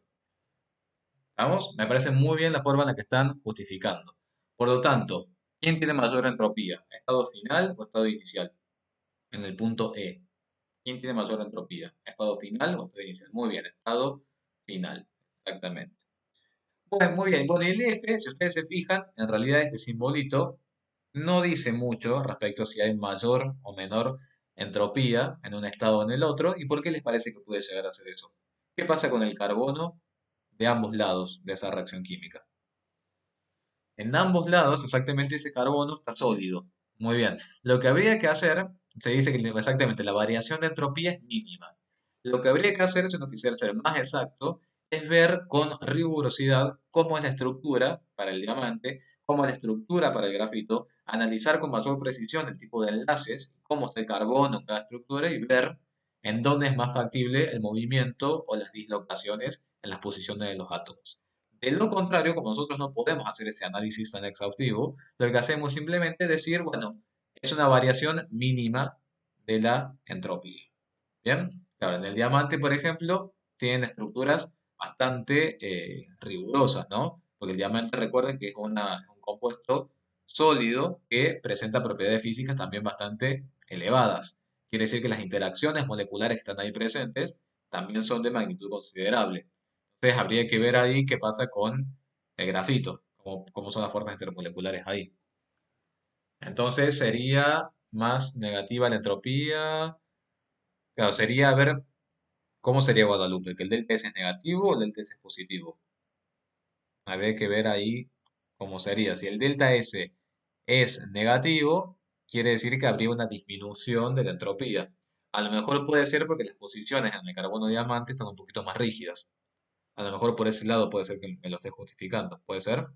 A: ¿Vamos? Me parece muy bien la forma en la que están justificando. Por lo tanto, ¿quién tiene mayor entropía? ¿Estado final o estado inicial? En el punto E. ¿Quién tiene mayor entropía? ¿Estado final o estado inicial? Muy bien, estado final. Exactamente. Bueno, muy bien. Bueno, y el F, si ustedes se fijan, en realidad este simbolito no dice mucho respecto a si hay mayor o menor entropía en un estado o en el otro y por qué les parece que puede llegar a ser eso. ¿Qué pasa con el carbono de ambos lados de esa reacción química? En ambos lados, exactamente ese carbono está sólido. Muy bien. Lo que habría que hacer, se dice que exactamente la variación de entropía es mínima. Lo que habría que hacer, si uno quisiera ser más exacto, es ver con rigurosidad cómo es la estructura para el diamante, cómo es la estructura para el grafito, analizar con mayor precisión el tipo de enlaces, cómo está el carbono en cada estructura y ver en dónde es más factible el movimiento o las dislocaciones en las posiciones de los átomos. De lo contrario, como nosotros no podemos hacer ese análisis tan exhaustivo, lo que hacemos simplemente es decir, bueno, es una variación mínima de la entropía. Bien, claro, en el diamante, por ejemplo, tienen estructuras bastante rigurosas, ¿no? Porque el diamante, recuerden que es un compuesto sólido que presenta propiedades físicas también bastante elevadas. Quiere decir que las interacciones moleculares que están ahí presentes también son de magnitud considerable. Entonces habría que ver ahí qué pasa con el grafito, cómo son las fuerzas intermoleculares ahí. Entonces sería más negativa la entropía. Claro, sería ver cómo sería Guadalupe, que el delta S es negativo o el delta S es positivo. Habría que ver ahí como sería, si el delta S es negativo, quiere decir que habría una disminución de la entropía. A lo mejor puede ser porque las posiciones en el carbono diamante están un poquito más rígidas. A lo mejor por ese lado puede ser que me lo esté justificando. Puede ser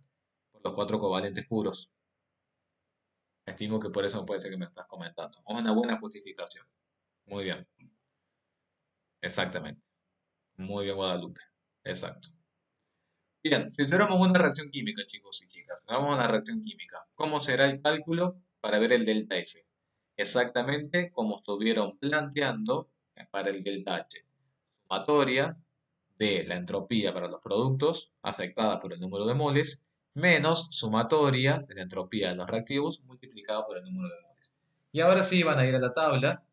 A: por los cuatro covalentes puros. Estimo que por eso puede ser que me estás comentando. Es una buena justificación. Muy bien. Exactamente. Muy bien, Guadalupe. Exacto. Bien, si tuviéramos una reacción química, chicos y chicas, vamos a una reacción química. ¿Cómo será el cálculo para ver el delta S? Exactamente como estuvieron planteando para el delta H. Sumatoria de la entropía para los productos afectada por el número de moles menos sumatoria de la entropía de los reactivos multiplicada por el número de moles. Y ahora sí van a ir a la tabla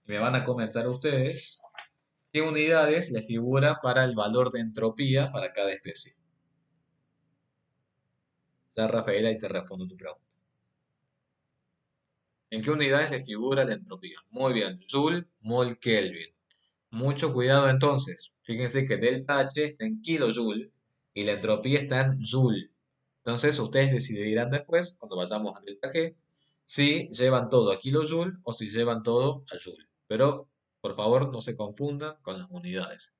A: y me van a comentar ustedes qué unidades le figura para el valor de entropía para cada especie. Ya, Rafaela, y te respondo tu pregunta. ¿En qué unidades le figura la entropía? Muy bien, Joule, mol, Kelvin. Mucho cuidado entonces. Fíjense que delta H está en kilojoule y la entropía está en joule. Entonces ustedes decidirán después, cuando vayamos a delta G, si llevan todo a kilojoule o si llevan todo a joule. Pero, por favor, no se confundan con las unidades.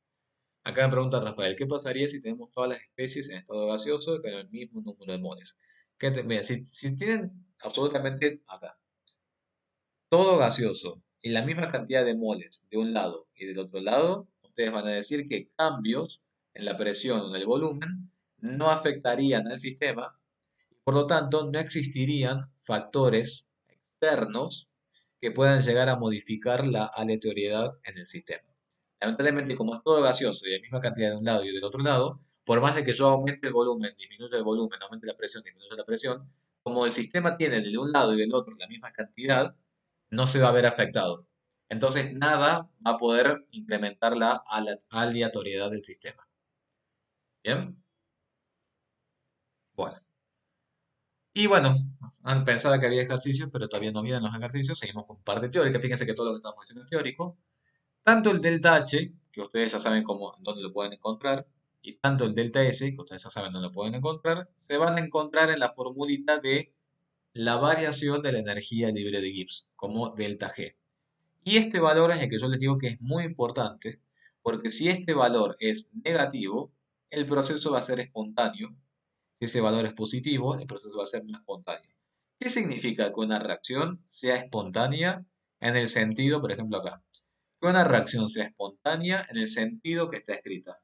A: Acá me pregunta Rafael, ¿qué pasaría si tenemos todas las especies en estado gaseoso con el mismo número de moles? Mira, si tienen absolutamente acá todo gaseoso y la misma cantidad de moles de un lado y del otro lado, ustedes van a decir que cambios en la presión o en el volumen no afectarían al sistema y por lo tanto no existirían factores externos que puedan llegar a modificar la aleatoriedad en el sistema. Lamentablemente, como es todo gaseoso y la misma cantidad de un lado y del otro lado, por más de que yo aumente el volumen, disminuya el volumen, aumente la presión, disminuya la presión, como el sistema tiene de un lado y del otro la misma cantidad, no se va a ver afectado. Entonces, nada va a poder incrementar la aleatoriedad del sistema. ¿Bien? Bueno. Y bueno, pensaba que había ejercicios, pero todavía no vienen los ejercicios. Seguimos con parte teórica. Fíjense que todo lo que estamos haciendo es teórico. Tanto el delta H, que ustedes ya saben dónde lo pueden encontrar, y tanto el delta S, que ustedes ya saben dónde lo pueden encontrar, se van a encontrar en la formulita de la variación de la energía libre de Gibbs, como delta G. Y este valor es el que yo les digo que es muy importante, porque si este valor es negativo, el proceso va a ser espontáneo. Si ese valor es positivo, el proceso va a ser no espontáneo. ¿Qué significa que una reacción sea espontánea en el sentido, por ejemplo acá, que una reacción sea espontánea en el sentido que está escrita?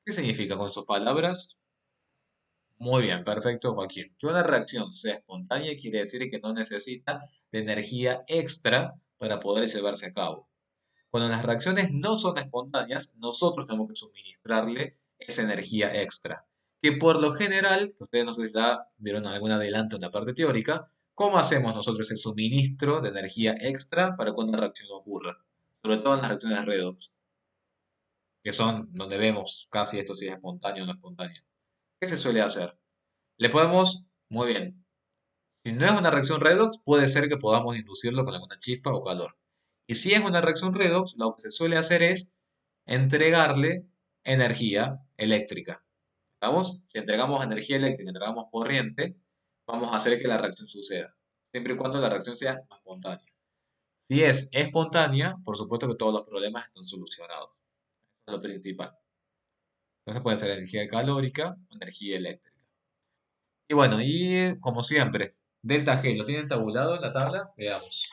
A: ¿Qué significa con sus palabras? Muy bien, perfecto, Joaquín. Que una reacción sea espontánea quiere decir que no necesita de energía extra para poder llevarse a cabo. Cuando las reacciones no son espontáneas, nosotros tenemos que suministrarle esa energía extra. Que por lo general, que ustedes no sé si ya vieron algún adelanto en la parte teórica, ¿cómo hacemos nosotros el suministro de energía extra para que una reacción ocurra? Sobre todo en las reacciones redox, que son donde vemos casi esto si es espontáneo o no espontáneo. ¿Qué se suele hacer? Le podemos, muy bien, si no es una reacción redox, puede ser que podamos inducirlo con alguna chispa o calor. Y si es una reacción redox, lo que se suele hacer es entregarle energía eléctrica. ¿Vamos? Si entregamos energía eléctrica, entregamos corriente, vamos a hacer que la reacción suceda, siempre y cuando la reacción sea espontánea. Si es espontánea, por supuesto que todos los problemas están solucionados. Eso es lo principal. Entonces puede ser energía calórica o energía eléctrica. Y bueno, y como siempre, delta G, ¿lo tienen tabulado en la tabla? Veamos.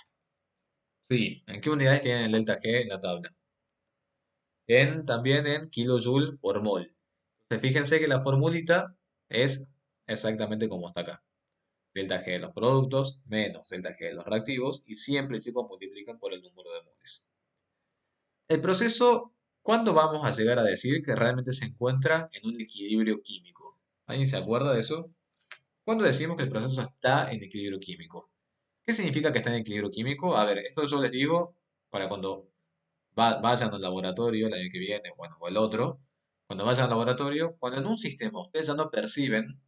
A: Sí, ¿en qué unidades tienen el delta G en la tabla? También en kilojoule por mol. Entonces, fíjense que la formulita es exactamente como está acá. Delta G de los productos menos delta G de los reactivos y siempre, chicos, multiplican por el número de moles. El proceso, ¿cuándo vamos a llegar a decir que realmente se encuentra en un equilibrio químico? ¿Alguien se acuerda de eso? ¿Cuándo decimos que el proceso está en equilibrio químico? ¿Qué significa que está en equilibrio químico? A ver, esto yo les digo para cuando vayan al laboratorio el año que viene, bueno, o el otro, cuando vayan al laboratorio, cuando en un sistema ustedes ya no perciben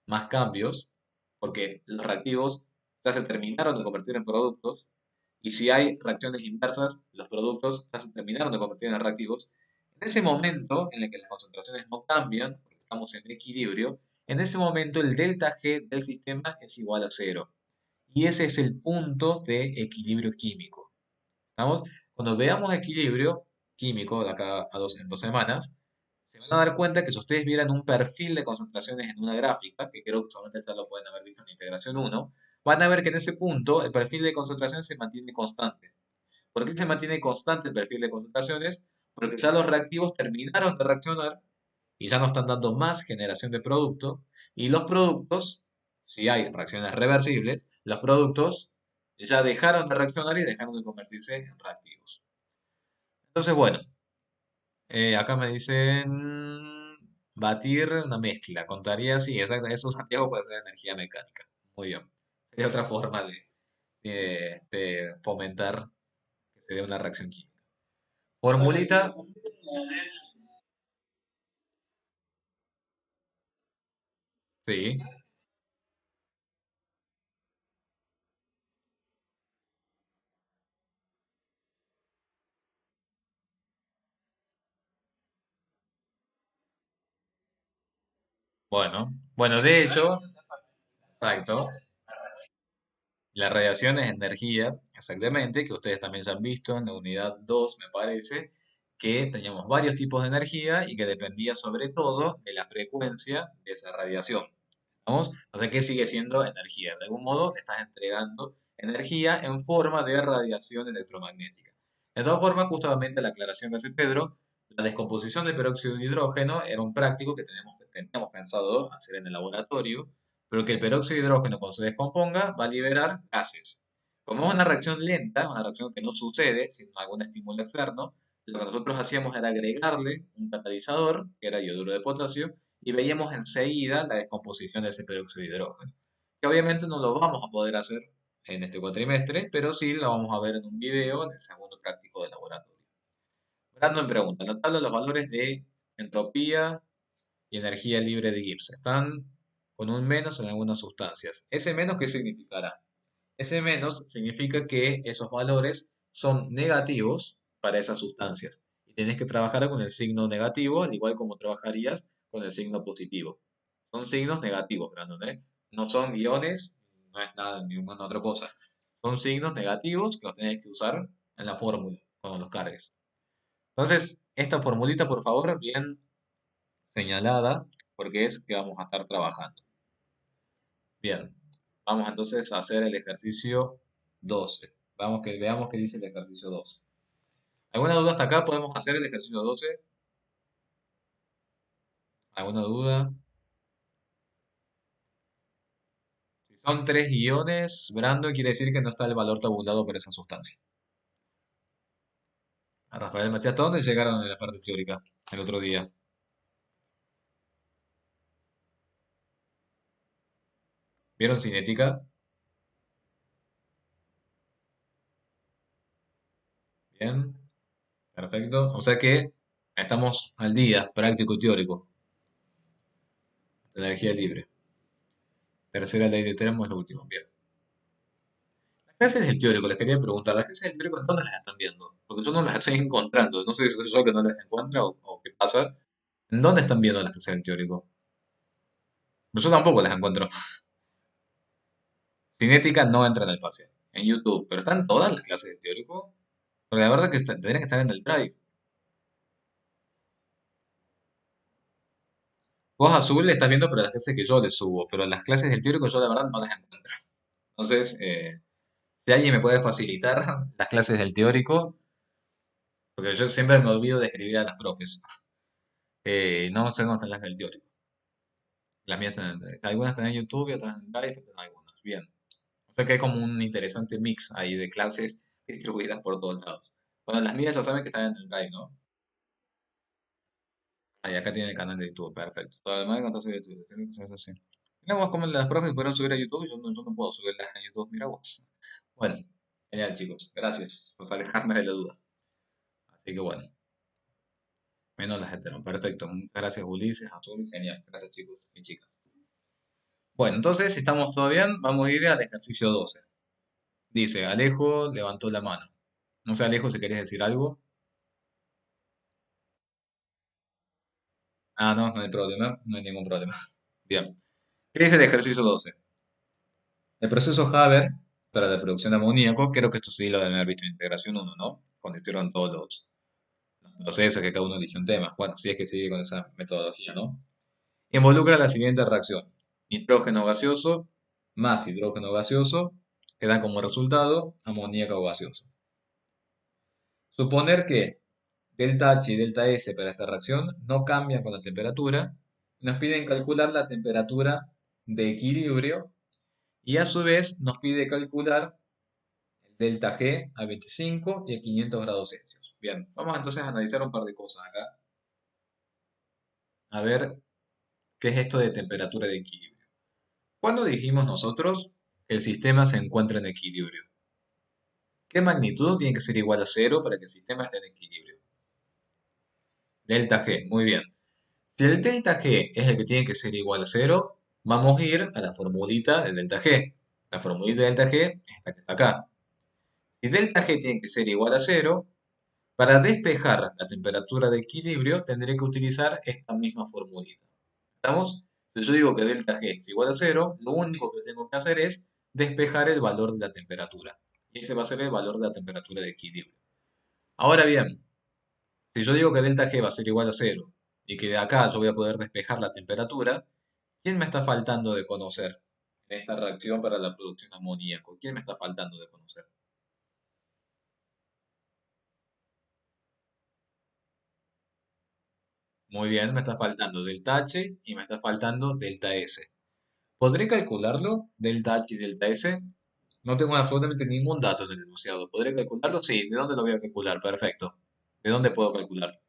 A: más cambios, porque los reactivos ya se terminaron de convertir en productos, y si hay reacciones inversas, los productos ya se terminaron de convertir en reactivos, en ese momento en el que las concentraciones no cambian, porque estamos en equilibrio, en ese momento el delta G del sistema es igual a cero. Y ese es el punto de equilibrio químico. ¿Estamos? Cuando veamos equilibrio químico de acá a en 2 semanas, se van a dar cuenta que si ustedes vieran un perfil de concentraciones en una gráfica, que creo que solamente ya lo pueden haber visto en integración uno, van a ver que en ese punto el perfil de concentración se mantiene constante. ¿Por qué se mantiene constante el perfil de concentraciones? Porque ya los reactivos terminaron de reaccionar y ya no están dando más generación de producto. Y los productos, si hay reacciones reversibles, los productos ya dejaron de reaccionar y dejaron de convertirse en reactivos. Entonces, bueno, acá me dicen batir una mezcla. Contaría, sí, exacto, eso Santiago puede ser energía mecánica. Muy bien. Sería otra forma de fomentar que se dé una reacción química. Formulita, sí. Bueno, de hecho, exacto. La radiación es energía, exactamente, que ustedes también se han visto en la unidad 2 me parece, que teníamos varios tipos de energía y que dependía sobre todo de la frecuencia de esa radiación. ¿Vamos? O sea que sigue siendo energía. De algún modo le estás entregando energía en forma de radiación electromagnética. De todas formas, justamente la aclaración que hace Pedro, la descomposición del peróxido de hidrógeno era un práctico que teníamos pensado hacer en el laboratorio, pero que el peróxido de hidrógeno cuando se descomponga va a liberar gases. Como es una reacción lenta, una reacción que no sucede sin algún estímulo externo, lo que nosotros hacíamos era agregarle un catalizador, que era yoduro de potasio, y veíamos enseguida la descomposición de ese peróxido de hidrógeno. Que obviamente no lo vamos a poder hacer en este cuatrimestre, pero sí lo vamos a ver en un video en el segundo práctico de laboratorio. Brandon pregunta, en la tabla los valores de entropía y energía libre de Gibbs están con un menos en algunas sustancias. ¿Ese menos qué significará? Ese menos significa que esos valores son negativos para esas sustancias. Y tienes que trabajar con el signo negativo, al igual como trabajarías con el signo positivo. Son signos negativos, Brandon, ¿eh? No son guiones, no es nada, ninguna otra cosa. Son signos negativos que los tienes que usar en la fórmula, cuando los cargues. Entonces, esta formulita, por favor, bien señalada, porque es que vamos a estar trabajando. Bien, vamos entonces a hacer el ejercicio 12. Veamos qué dice el ejercicio 12. ¿Alguna duda hasta acá? ¿Podemos hacer el ejercicio 12? ¿Alguna duda? Si son 3 iones, Brando quiere decir que no está el valor tabulado por esa sustancia. A Rafael Matías, ¿hasta dónde llegaron en la parte teórica el otro día? ¿Vieron cinética? Bien, perfecto. O sea que estamos al día, práctico y teórico, de energía libre. Tercera ley de Termo es lo último. Bien. Las clases del teórico, les quería preguntar, ¿las clases del teórico en dónde las están viendo? Porque yo no las estoy encontrando. No sé si soy yo que no las encuentro o qué pasa. ¿En dónde están viendo las clases del teórico? Pues yo tampoco las encuentro. Cinética no entra en el pase. En YouTube. Pero están todas las clases del teórico. Porque la verdad que tendrían que estar en el Drive. Vos azul le estás viendo, pero las clases que yo les subo. Pero las clases del teórico yo la verdad no las encuentro. Entonces, si alguien me puede facilitar las clases del teórico, porque yo siempre me olvido de escribir a las profes. No sé dónde están las del teórico. Las mías están algunas están en YouTube y otras en Drive, están algunas. Bien. O sea que hay como un interesante mix ahí de clases distribuidas por todos lados. Bueno, las mías ya saben que están en el Drive, ¿no? Ahí acá tiene el canal de YouTube, perfecto. Todo lo demás cuando de YouTube, tiene que ser así. Mira vos cómo las profes pudieron subir a YouTube y yo no puedo subirlas a YouTube, mira vos. Bueno, genial chicos, gracias por alejarme de la duda. Así que bueno, menos las heteron, perfecto. Muchas gracias Ulises, Azul, genial. Gracias chicos y chicas. Bueno, entonces, si estamos todo bien, vamos a ir al ejercicio 12. Dice, Alejo levantó la mano. No sé, Alejo, si querés decir algo. Ah, no, no hay problema, no hay ningún problema. Bien. ¿Qué dice el ejercicio 12? El proceso Haber para la producción de amoníaco, creo que esto sí lo deben haber visto en integración 1, ¿no? Cuando hicieron todos los procesos que cada uno eligió un tema. Bueno, si es que sigue con esa metodología, ¿no? Involucra la siguiente reacción. Nitrógeno gaseoso más hidrógeno gaseoso que da como resultado amoníaco gaseoso. Suponer que delta H y delta S para esta reacción no cambian con la temperatura. Nos piden calcular la temperatura de equilibrio y a su vez nos pide calcular el delta G a 25 y a 500 grados Celsius. Bien, vamos entonces a analizar un par de cosas acá. A ver qué es esto de temperatura de equilibrio. ¿Cuándo dijimos nosotros que el sistema se encuentra en equilibrio? ¿Qué magnitud tiene que ser igual a cero para que el sistema esté en equilibrio? Delta G, muy bien. Si el delta G es el que tiene que ser igual a cero, vamos a ir a la formulita del delta G. La formulita del delta G es esta que está acá. Si delta G tiene que ser igual a cero, para despejar la temperatura de equilibrio tendré que utilizar esta misma formulita. ¿Estamos? Si yo digo que delta G es igual a cero, lo único que tengo que hacer es despejar el valor de la temperatura. Y ese va a ser el valor de la temperatura de equilibrio. Ahora bien, si yo digo que delta G va a ser igual a cero y que de acá yo voy a poder despejar la temperatura, ¿quién me está faltando de conocer en esta reacción para la producción de amoníaco? ¿Quién me está faltando de conocer? Muy bien, me está faltando delta H y me está faltando delta S. ¿Podré calcularlo? Delta H y delta S. No tengo absolutamente ningún dato en el enunciado. ¿Podré calcularlo? Sí. ¿De dónde lo voy a calcular? Perfecto. ¿De dónde puedo calcular?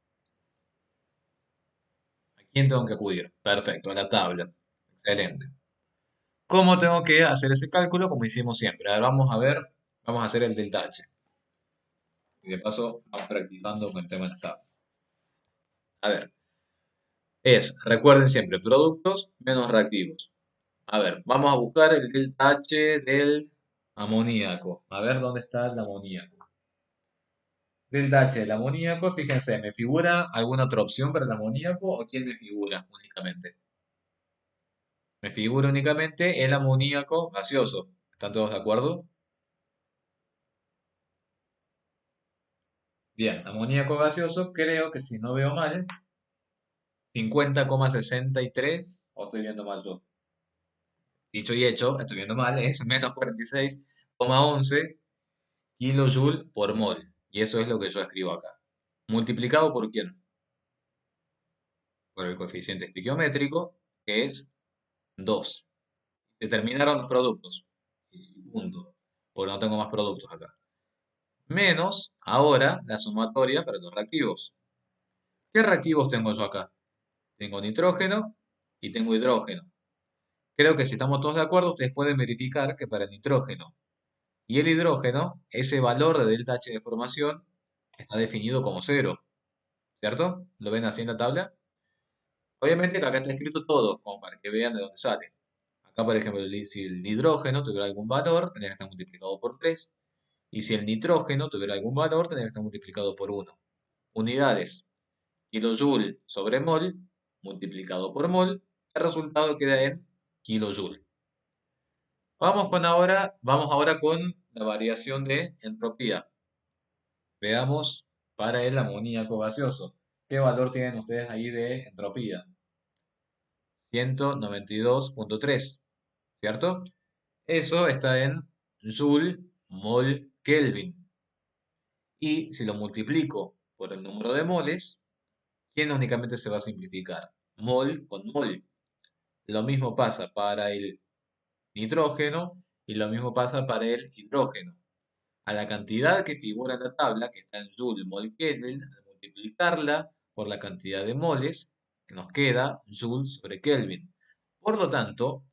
A: ¿A quién tengo que acudir? Perfecto, a la tabla. Excelente. ¿Cómo tengo que hacer ese cálculo? Como hicimos siempre. Ahora vamos a ver, vamos a hacer el delta H. Y de paso vamos practicando con el tema de la tabla. A ver, recuerden siempre, productos menos reactivos. A ver, vamos a buscar el delta H del amoníaco. A ver dónde está el amoníaco. Delta H del amoníaco, fíjense, ¿me figura alguna otra opción para el amoníaco o quién me figura únicamente? Me figura únicamente el amoníaco gaseoso. ¿Están todos de acuerdo? Bien, amoníaco gaseoso, creo que si no veo mal, 50,63, o estoy viendo mal yo. Dicho y hecho, estoy viendo mal, es menos 46,11 kilojoule por mol. Y eso es lo que yo escribo acá. ¿Multiplicado por quién? Por el coeficiente estequiométrico, que es 2. Se terminaron los productos. Y punto. Porque no tengo más productos acá. Menos, ahora, la sumatoria para los reactivos. ¿Qué reactivos tengo yo acá? Tengo nitrógeno y tengo hidrógeno. Creo que si estamos todos de acuerdo, ustedes pueden verificar que para el nitrógeno y el hidrógeno, ese valor de delta H de formación está definido como cero, ¿cierto? ¿Lo ven así en la tabla? Obviamente que acá está escrito todo, como para que vean de dónde sale. Acá, por ejemplo, si el hidrógeno tuviera algún valor, tendría que estar multiplicado por 3. Y si el nitrógeno tuviera algún valor, tendría que estar multiplicado por 1. Unidades. Kilojoule sobre mol, multiplicado por mol, el resultado queda en kilojoule. Vamos ahora con la variación de entropía. Veamos para el amoníaco gaseoso. ¿Qué valor tienen ustedes ahí de entropía? 192,3, ¿cierto? Eso está en Joule mol Kelvin. Y si lo multiplico por el número de moles, ¿quién únicamente se va a simplificar? Mol con mol. Lo mismo pasa para el nitrógeno y lo mismo pasa para el hidrógeno. A la cantidad que figura en la tabla, que está en Joule mol Kelvin, al multiplicarla por la cantidad de moles, que nos queda Joule sobre Kelvin. Por lo tanto,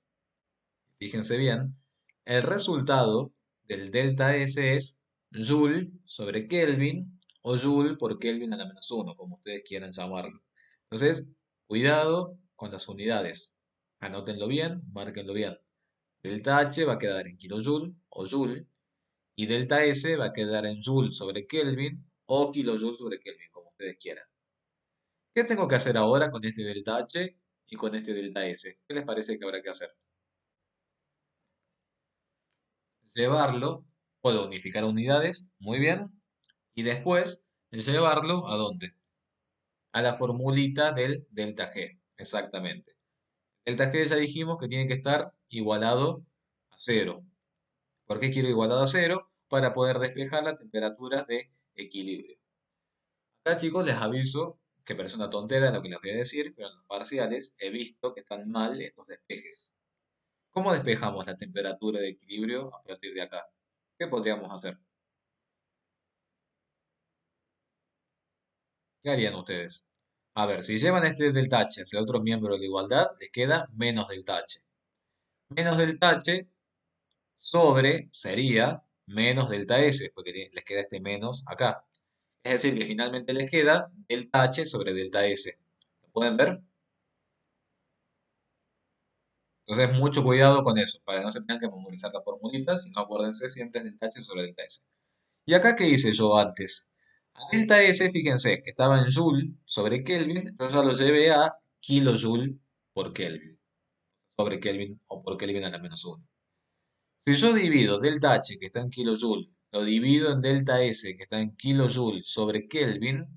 A: fíjense bien, el resultado del delta S es Joule sobre Kelvin o Joule por Kelvin a la menos 1, como ustedes quieran llamarlo. Entonces, cuidado con las unidades. Anótenlo bien, márquenlo bien. Delta H va a quedar en kilojoule o Joule y delta S va a quedar en Joule sobre Kelvin o kilojoule sobre Kelvin, como ustedes quieran. ¿Qué tengo que hacer ahora con este delta H? y con este delta S. ¿Qué les parece que habrá que hacer? Llevarlo, puedo unificar unidades, muy bien, y después llevarlo ¿a dónde? A la formulita del delta G, exactamente. Delta G ya dijimos que tiene que estar igualado a cero. ¿Por qué quiero igualado a cero? Para poder despejar las temperaturas de equilibrio. Acá chicos les aviso que parece una tontera lo que les voy a decir, pero en los parciales he visto que están mal estos despejes. ¿Cómo despejamos la temperatura de equilibrio a partir de acá? ¿Qué podríamos hacer? ¿Qué harían ustedes? A ver, si llevan este delta H hacia el otro miembro de la igualdad, les queda menos delta H. Menos delta H sobre sería menos delta S, porque les queda este menos acá. Es decir, que finalmente les queda delta H sobre delta S. ¿Lo pueden ver? Entonces, mucho cuidado con eso, para que no se tengan que memorizar las formulitas, sino acuérdense siempre delta H sobre delta S. ¿Y acá qué hice yo antes? A delta S, fíjense que estaba en Joule sobre Kelvin, entonces ya lo llevé a kilojoule por Kelvin, sobre Kelvin o por Kelvin a la menos 1. Si yo divido delta H, que está en kilojoule, lo divido en delta S, que está en kilojoule sobre Kelvin,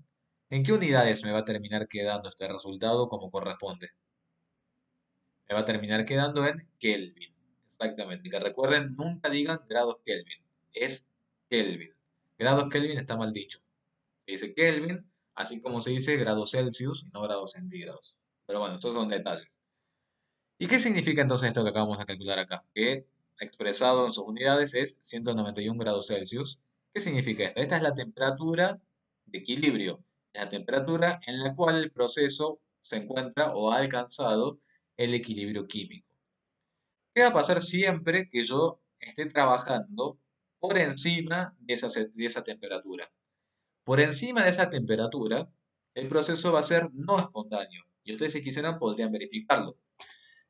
A: ¿en qué unidades me va a terminar quedando este resultado como corresponde? Me va a terminar quedando en Kelvin. Exactamente. Y que recuerden, nunca digan grados Kelvin. Es Kelvin. Grados Kelvin está mal dicho. Se dice Kelvin, así como se dice grados Celsius y no grados centígrados. Pero bueno, estos son detalles. ¿Y qué significa entonces esto que acabamos de calcular acá? Que expresado en sus unidades es 191 grados Celsius. ¿Qué significa esto? Esta es la temperatura de equilibrio. La temperatura en la cual el proceso se encuentra o ha alcanzado el equilibrio químico. ¿Qué va a pasar siempre que yo esté trabajando por encima de esa temperatura? Por encima de esa temperatura, el proceso va a ser no espontáneo. Y ustedes si quisieran podrían verificarlo.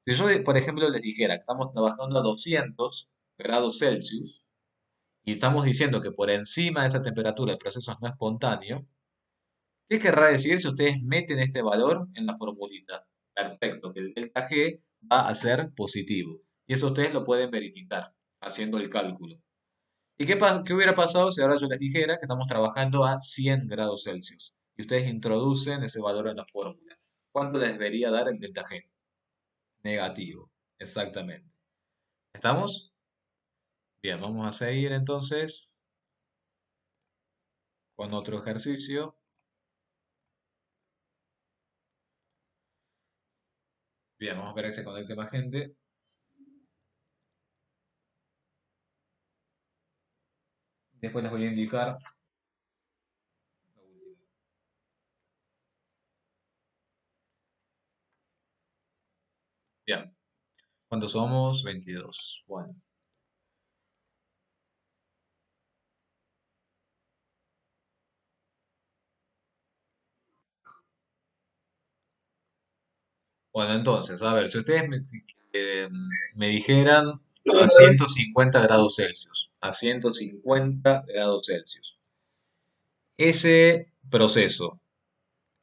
A: Si yo, por ejemplo, les dijera que estamos trabajando a 200 grados Celsius y estamos diciendo que por encima de esa temperatura el proceso es no espontáneo, ¿qué querrá decir si ustedes meten este valor en la formulita? Perfecto, que el delta G va a ser positivo. Y eso ustedes lo pueden verificar haciendo el cálculo. ¿Y qué hubiera pasado si ahora yo les dijera que estamos trabajando a 100 grados Celsius? Y ustedes introducen ese valor en la fórmula. ¿Cuánto les debería dar el delta G? Negativo, exactamente. ¿Estamos? Bien, vamos a seguir entonces con otro ejercicio. Bien, vamos a ver que se conecte más gente. Después les voy a indicar lo último. Bien, ¿cuántos somos? 22. Bueno. Bueno, entonces, a ver, si ustedes me dijeran a 150 grados Celsius, a 150 grados Celsius, ese proceso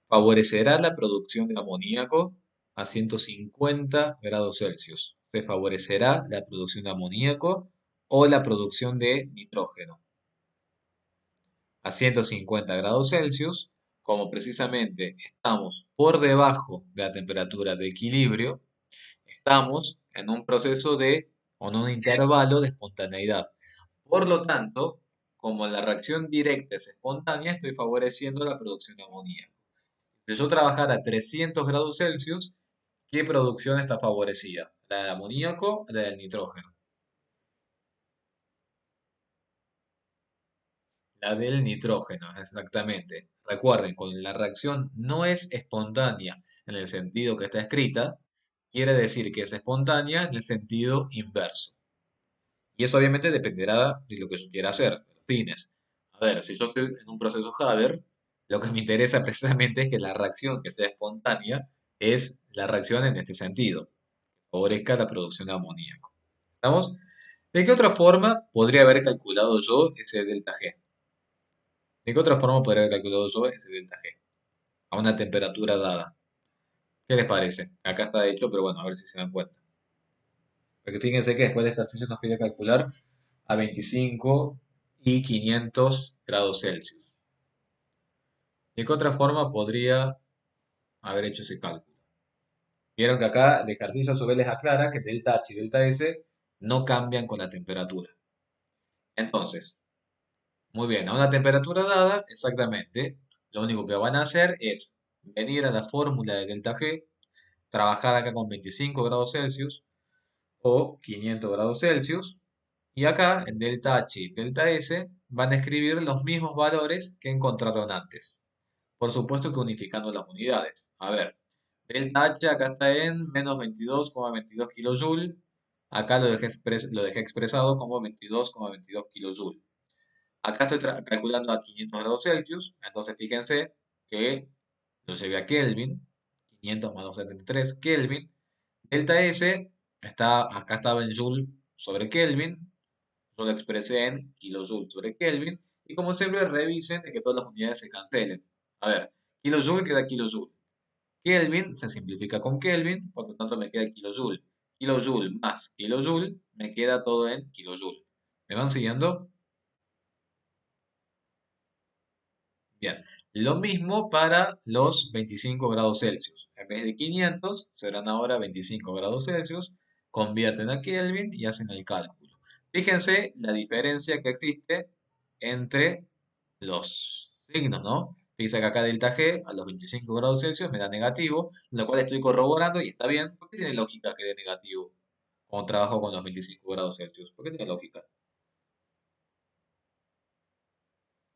A: favorecerá la producción de amoníaco a 150 grados Celsius. Se favorecerá la producción de amoníaco o la producción de nitrógeno. A 150 grados Celsius, como precisamente estamos por debajo de la temperatura de equilibrio, estamos en un proceso o en un intervalo de espontaneidad. Por lo tanto, como la reacción directa es espontánea, estoy favoreciendo la producción de amoníaco. Si yo trabajara a 300 grados Celsius, ¿qué producción está favorecida? ¿La del amoníaco o la del nitrógeno? La del nitrógeno, exactamente. Recuerden, cuando la reacción no es espontánea en el sentido que está escrita, quiere decir que es espontánea en el sentido inverso. Y eso obviamente dependerá de lo que yo quiera hacer, de los fines. A ver, si yo estoy en un proceso Haber, lo que me interesa precisamente es que la reacción que sea espontánea es la reacción en este sentido, que favorezca la producción de amoníaco. ¿Estamos? ¿De qué otra forma podría haber calculado yo ese delta G? ¿De qué otra forma podría haber calculado yo ese delta G? A una temperatura dada. ¿Qué les parece? Acá está hecho, pero bueno, a ver si se dan cuenta. Porque fíjense que después del ejercicio nos pide calcular a 25 y 500 grados Celsius. ¿De qué otra forma podría haber hecho ese cálculo? Vieron que acá el ejercicio a su vez les aclara que delta H y delta S no cambian con la temperatura. Entonces, muy bien, a una temperatura dada, exactamente, lo único que van a hacer es venir a la fórmula de delta G, trabajar acá con 25 grados Celsius o 500 grados Celsius, y acá en delta H y delta S van a escribir los mismos valores que encontraron antes. Por supuesto que unificando las unidades. A ver, delta H acá está en menos 22,22 kilojoules. Acá lo dejé expresado como 22,22 kilojoules. Acá estoy calculando a 500 grados Celsius. Entonces fíjense que lo llevé a Kelvin. 500 más 273 Kelvin. Delta S acá estaba en Joule sobre Kelvin. Yo lo expresé en kilojoules sobre Kelvin. Y como siempre, revisen de que todas las unidades se cancelen. A ver, kilojoule queda kilojoule. Kelvin se simplifica con Kelvin, por lo tanto me queda kilojoule. Kilojoule más kilojoule me queda todo en kilojoule. ¿Me van siguiendo? Bien. Lo mismo para los 25 grados Celsius. En vez de 500, serán ahora 25 grados Celsius. Convierten a Kelvin y hacen el cálculo. Fíjense la diferencia que existe entre los signos, ¿no? Fíjense que acá delta G a los 25 grados Celsius me da negativo, lo cual estoy corroborando y está bien, porque tiene lógica que dé negativo cuando trabajo con los 25 grados Celsius. ¿Por qué tiene lógica?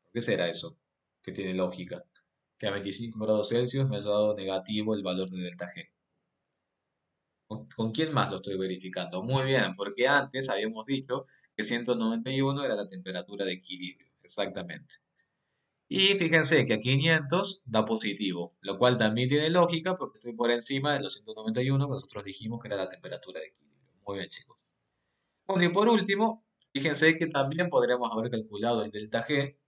A: ¿Por qué será eso? Que tiene lógica. Que a 25 grados Celsius me ha dado negativo el valor de delta G. ¿Con quién más lo estoy verificando? Muy bien, porque antes habíamos dicho que 191 era la temperatura de equilibrio. Exactamente. Y fíjense que a 500 da positivo, lo cual también tiene lógica porque estoy por encima de los 191 que nosotros dijimos que era la temperatura de equilibrio. Muy bien, chicos. Bueno, y por último, fíjense que también podríamos haber calculado el delta G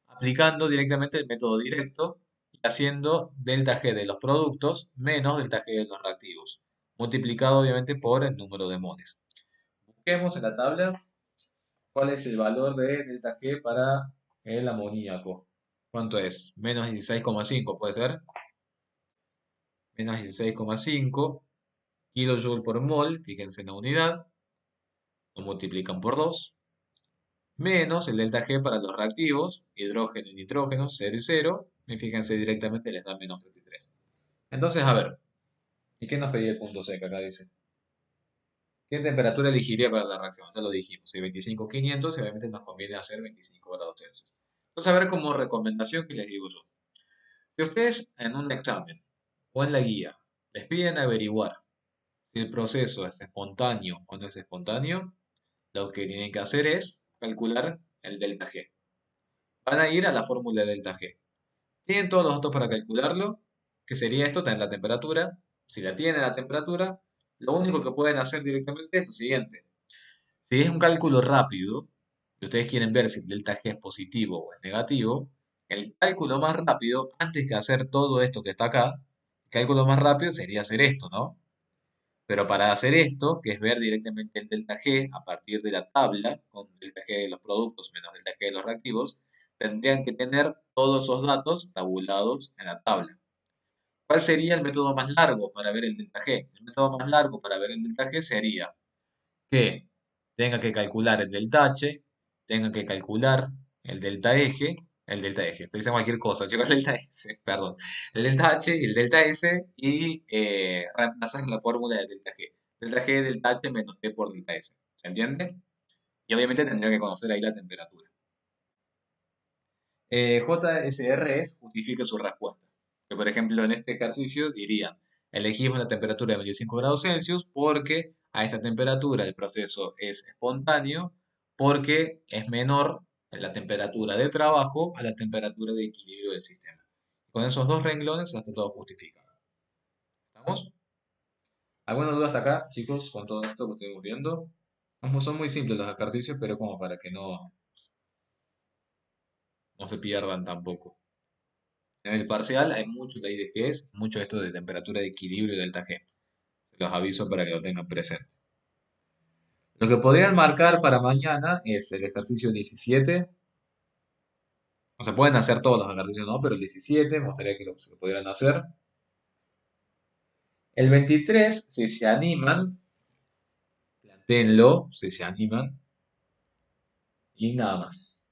A: aplicando directamente el método directo y haciendo delta G de los productos menos delta G de los reactivos, multiplicado obviamente por el número de moles. Busquemos en la tabla cuál es el valor de delta G para el amoníaco. ¿Cuánto es? Menos 16,5, ¿puede ser? Menos 16,5 kilojoule por mol, fíjense en la unidad, lo multiplican por 2, menos el delta G para los reactivos, hidrógeno y nitrógeno, 0 y 0, y fíjense directamente les da menos 33. Entonces, a ver, ¿y qué nos pedía el punto C que acá dice? ¿Qué temperatura elegiría para la reacción? Ya lo dijimos, si 25,500 y obviamente nos conviene hacer 25 grados Celsius. Entonces, a ver como recomendación que les digo yo. Si ustedes en un examen o en la guía les piden averiguar si el proceso es espontáneo o no es espontáneo, lo que tienen que hacer es calcular el delta G. Van a ir a la fórmula de delta G. Tienen todos los datos para calcularlo, que sería esto, tener la temperatura. Si la tienen la temperatura, lo único que pueden hacer directamente es lo siguiente. Si es un cálculo rápido, y ustedes quieren ver si el delta G es positivo o es negativo, el cálculo más rápido, antes que hacer todo esto que está acá, el cálculo más rápido sería hacer esto, ¿no? Pero para hacer esto, que es ver directamente el delta G a partir de la tabla, con delta G de los productos menos delta G de los reactivos, tendrían que tener todos esos datos tabulados en la tabla. ¿Cuál sería el método más largo para ver el delta G? El método más largo para ver el delta G sería que tenga que calcular el delta H, tenga que calcular el delta eje, estoy diciendo cualquier cosa, yo el delta S, perdón, el delta H y el delta S y reemplazas la fórmula del delta G delta H menos T por delta S, ¿se entiende? Y obviamente tendría que conocer ahí la temperatura. JSR es justifique su respuesta. Que por ejemplo en este ejercicio diría, elegimos la temperatura de 25 grados Celsius porque a esta temperatura el proceso es espontáneo porque es menor la temperatura de trabajo a la temperatura de equilibrio del sistema. Con esos dos renglones ya está todo justificado. ¿Estamos? ¿Alguna duda hasta acá, chicos, con todo esto que estuvimos viendo? Como son muy simples los ejercicios, pero como para que no se pierdan tampoco. En el parcial hay mucho de IDGs, mucho esto de temperatura de equilibrio y delta G. Se los aviso para que lo tengan presente. Lo que podrían marcar para mañana es el ejercicio 17. O se pueden hacer todos los ejercicios, ¿no? Pero el 17 me gustaría que se lo pudieran hacer. El 23, si se animan, plantéenlo, si se animan, y nada más.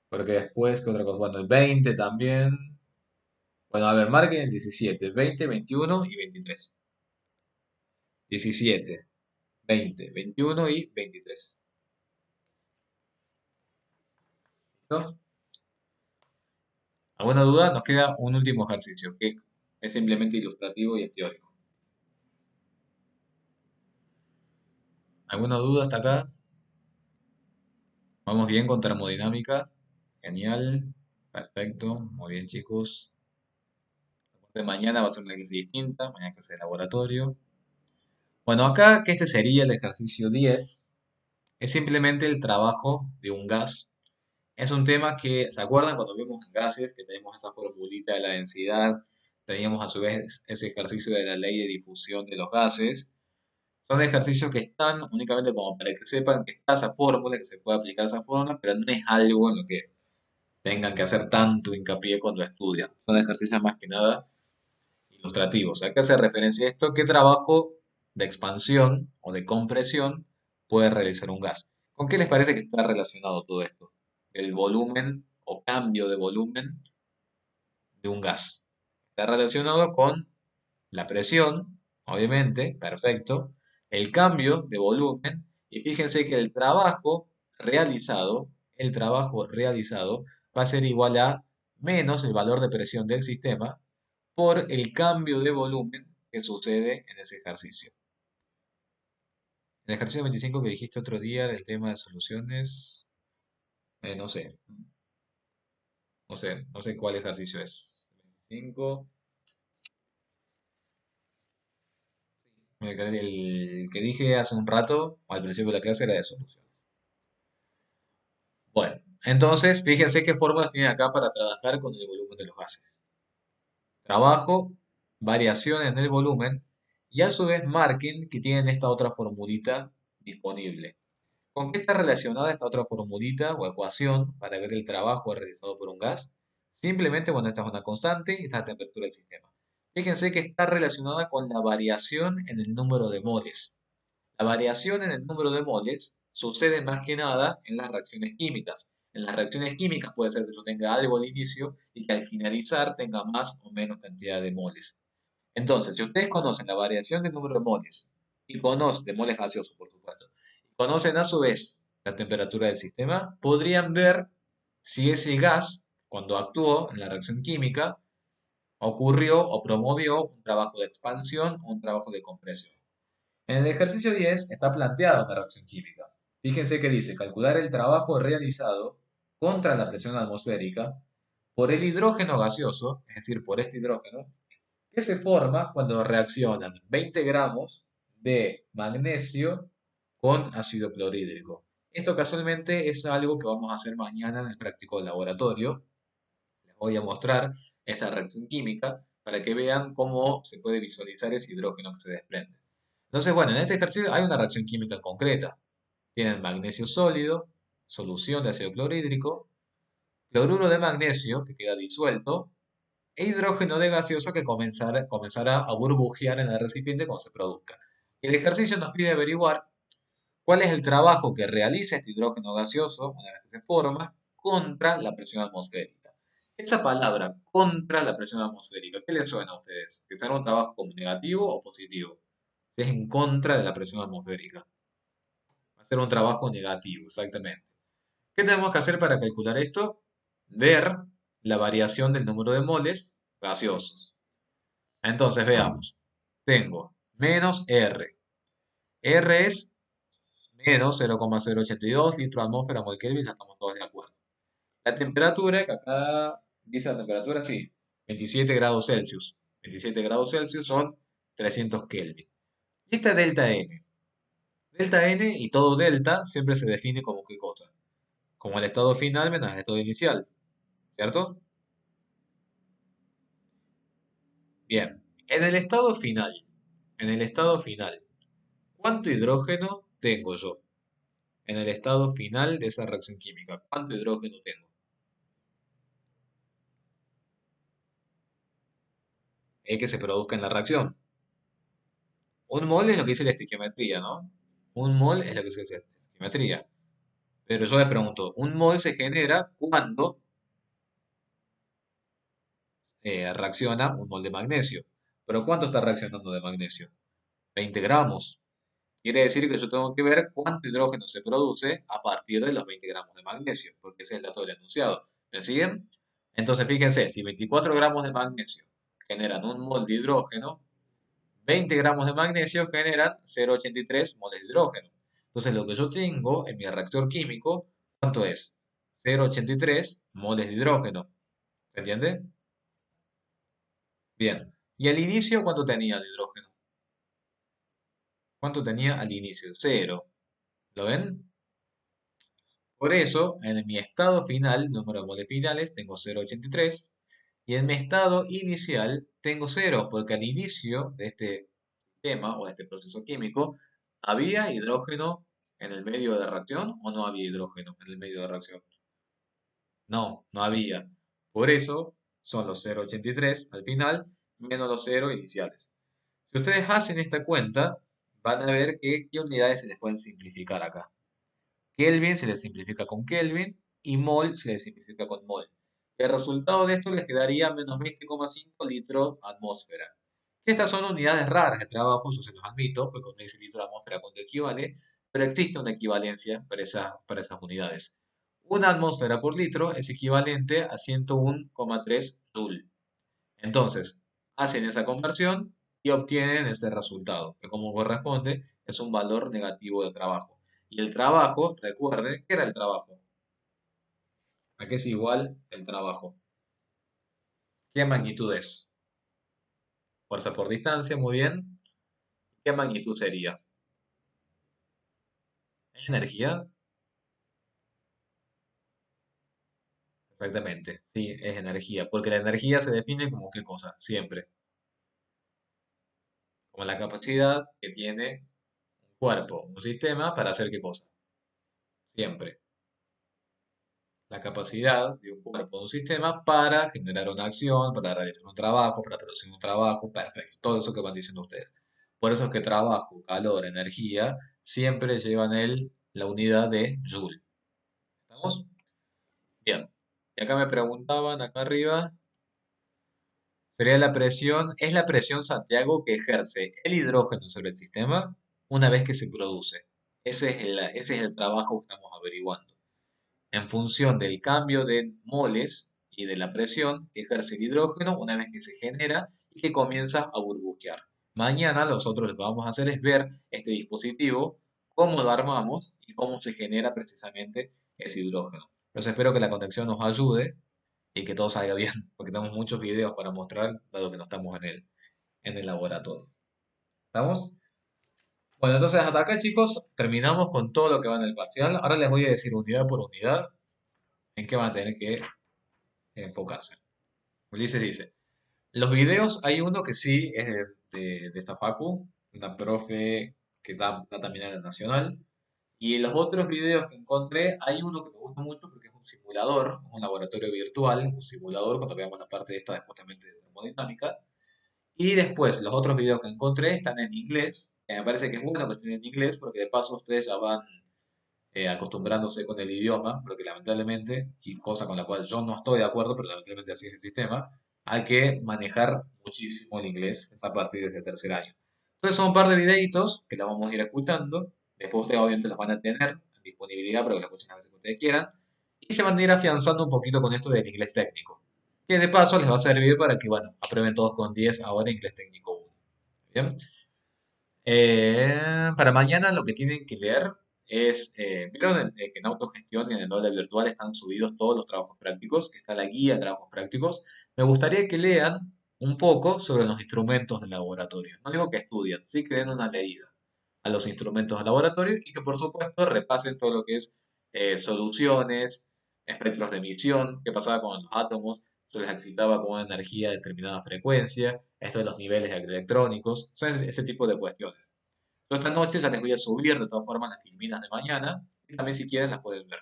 A: Porque después, ¿qué otra cosa? Bueno, el 20 también. Bueno, a ver, marquen el 17, 20, 21 y 23. 17, 20, 21 y 23. ¿Listo? ¿Alguna duda? Nos queda un último ejercicio, que es simplemente ilustrativo y es teórico. ¿Alguna duda hasta acá? Vamos bien con termodinámica. Genial. Perfecto. Muy bien, chicos. De mañana va a ser una clase distinta. Mañana clase de laboratorio. Bueno, acá que este sería el ejercicio 10. Es simplemente el trabajo de un gas. Es un tema que, ¿se acuerdan cuando vimos gases? Que tenemos esa formulita de la densidad. Teníamos a su vez ese ejercicio de la ley de difusión de los gases. Son ejercicios que están únicamente como para que sepan que está esa fórmula, que se puede aplicar esa fórmula, pero no es algo en lo que tengan que hacer tanto hincapié cuando estudian. Son ejercicios más que nada ilustrativos. ¿A qué hace referencia esto? ¿Qué trabajo de expansión o de compresión puede realizar un gas? ¿Con qué les parece que está relacionado todo esto? El volumen o cambio de volumen de un gas. Está relacionado con la presión, obviamente, perfecto, el cambio de volumen, y fíjense que el trabajo realizado va a ser igual a menos el valor de presión del sistema por el cambio de volumen que sucede en ese ejercicio. El ejercicio 25 que dijiste otro día del tema de soluciones, no sé, no sé cuál ejercicio es. 25, el que dije hace un rato, al principio de la clase, era de soluciones. Bueno, entonces fíjense qué fórmulas tienen acá para trabajar con el volumen de los gases. Trabajo, variación en el volumen y a su vez marquen que tienen esta otra formulita disponible. ¿Con qué está relacionada esta otra formulita o ecuación para ver el trabajo realizado por un gas? Simplemente, bueno, esta es una constante y esta es la temperatura del sistema. Fíjense que está relacionada con la variación en el número de moles. La variación en el número de moles sucede más que nada en las reacciones químicas. En las reacciones químicas puede ser que yo tenga algo al inicio y que al finalizar tenga más o menos cantidad de moles. Entonces, si ustedes conocen la variación del número de moles y conocen, de moles gaseosos, por supuesto, y conocen a su vez la temperatura del sistema, podrían ver si ese gas, cuando actuó en la reacción química, ocurrió o promovió un trabajo de expansión o un trabajo de compresión. En el ejercicio 10 está planteada una reacción química. Fíjense que dice calcular el trabajo realizado contra la presión atmosférica por el hidrógeno gaseoso, es decir, por este hidrógeno, que se forma cuando reaccionan 20 gramos de magnesio con ácido clorhídrico. Esto casualmente es algo que vamos a hacer mañana en el práctico laboratorio. Les voy a mostrar esa reacción química para que vean cómo se puede visualizar ese hidrógeno que se desprende. Entonces, bueno, en este ejercicio hay una reacción química concreta. Tienen magnesio sólido, solución de ácido clorhídrico, cloruro de magnesio que queda disuelto e hidrógeno de gaseoso que comenzará a burbujear en el recipiente cuando se produzca. El ejercicio nos pide averiguar cuál es el trabajo que realiza este hidrógeno gaseoso una vez que se forma contra la presión atmosférica. Esa palabra, contra la presión atmosférica, ¿qué les suena a ustedes? ¿Que será un trabajo como negativo o positivo? Si es en contra de la presión atmosférica. Va a ser un trabajo negativo, exactamente. ¿Qué tenemos que hacer para calcular esto? Ver la variación del número de moles gaseosos. Entonces veamos. Tengo menos R. R es menos 0,082 litros de atmósfera mol Kelvin, ya estamos todos de acuerdo. La temperatura, que acá dice la temperatura, sí, 27 grados Celsius. 27 grados Celsius son 300 Kelvin. Y esta es delta N. Delta N y todo delta siempre se define como qué cosa. Como el estado final menos el estado inicial. ¿Cierto? Bien, en el estado final, ¿cuánto hidrógeno tengo yo? En el estado final de esa reacción química, ¿cuánto hidrógeno tengo? El que se produzca en la reacción. Un mol es lo que dice la estequiometría, ¿no? Un mol es lo que dice la estequiometría. Pero yo les pregunto, un mol se genera cuando reacciona un mol de magnesio. ¿Pero cuánto está reaccionando de magnesio? 20 gramos. Quiere decir que yo tengo que ver cuánto hidrógeno se produce a partir de los 20 gramos de magnesio, porque ese es el dato del enunciado. ¿Me siguen? Entonces, fíjense, si 24 gramos de magnesio generan un mol de hidrógeno, 20 gramos de magnesio generan 0,83 moles de hidrógeno. Entonces, lo que yo tengo en mi reactor químico, ¿cuánto es? 0,83 moles de hidrógeno. ¿Se entiende? Bien. ¿Y al inicio cuánto tenía de hidrógeno? ¿Cuánto tenía al inicio? Cero. ¿Lo ven? Por eso, en mi estado final, número de moles finales, tengo 0,83. Y en mi estado inicial tengo cero, porque al inicio de este sistema o de este proceso químico, ¿había hidrógeno en el medio de la reacción o no había hidrógeno en el medio de la reacción? No, no había. Por eso son los 0,83 al final menos los 0 iniciales. Si ustedes hacen esta cuenta, van a ver que qué unidades se les pueden simplificar acá. Kelvin se les simplifica con Kelvin y mol se les simplifica con mol. El resultado de esto les quedaría menos 20,5 litros atmósfera. Estas son unidades raras de trabajo, eso se los admito, porque cuando dice litro atmósfera cuánto equivale, pero existe una equivalencia para esas unidades. Una atmósfera por litro es equivalente a 101,3 Joule. Entonces, hacen esa conversión y obtienen ese resultado, que como corresponde es un valor negativo de trabajo. Y el trabajo, recuerden, ¿qué era el trabajo? ¿A qué es igual el trabajo? ¿Qué magnitud es? Fuerza por distancia, muy bien. ¿Qué magnitud sería? ¿Energía? Exactamente, sí, es energía, porque la energía se define como qué cosa, siempre, como la capacidad que tiene un cuerpo, un sistema para hacer qué cosa, siempre. La capacidad de un cuerpo, de un sistema para generar una acción, para realizar un trabajo, para producir un trabajo, perfecto, todo eso que van diciendo ustedes. Por eso es que trabajo, calor, energía, siempre llevan la unidad de Joule. ¿Estamos? Bien. Y acá me preguntaban, acá arriba, sería la presión, ¿es la presión Santiago que ejerce el hidrógeno sobre el sistema una vez que se produce? Ese es el trabajo que estamos averiguando. En función del cambio de moles y de la presión que ejerce el hidrógeno una vez que se genera y que comienza a burbujear. Mañana nosotros lo que vamos a hacer es ver este dispositivo, cómo lo armamos y cómo se genera precisamente ese hidrógeno. Entonces espero que la conexión nos ayude y que todo salga bien, porque tenemos muchos videos para mostrar, dado que no estamos en el laboratorio. ¿Estamos? Bueno, entonces hasta acá, chicos, terminamos con todo lo que va en el parcial. Ahora les voy a decir unidad por unidad en qué van a tener que enfocarse. Ulises dice, los videos, hay uno que sí es de esta facu, una profe que da también a la nacional, y en los otros videos que encontré, hay uno que me gusta mucho porque es un simulador, un laboratorio virtual, un simulador, cuando veamos la parte esta de justamente de termodinámica. Y después, los otros videos que encontré están en inglés. Me parece que es bueno que estén en inglés porque de paso ustedes ya van acostumbrándose con el idioma, porque lamentablemente, y cosa con la cual yo no estoy de acuerdo, pero lamentablemente así es el sistema, hay que manejar muchísimo el inglés a partir desde el tercer año. Entonces son un par de videitos que los vamos a ir escuchando, después ustedes obviamente los van a tener en disponibilidad para que los escuchen a veces que ustedes quieran, y se van a ir afianzando un poquito con esto del inglés técnico, que de paso les va a servir para que, bueno, aprueben todos con 10 ahora inglés técnico 1. ¿Bien? Para mañana lo que tienen que leer es, vieron que en autogestión y en el aula virtual están subidos todos los trabajos prácticos, que está la guía de trabajos prácticos. Me gustaría que lean un poco sobre los instrumentos del laboratorio. No digo que estudien, sí que den una leída a los instrumentos del laboratorio y que por supuesto repasen todo lo que es soluciones, espectros de emisión, qué pasaba con los átomos, se les excitaba con una energía de determinada frecuencia, esto de los niveles electrónicos, son ese tipo de cuestiones. Yo esta noche ya les voy a subir de todas formas las filminas de mañana y también si quieren las pueden ver.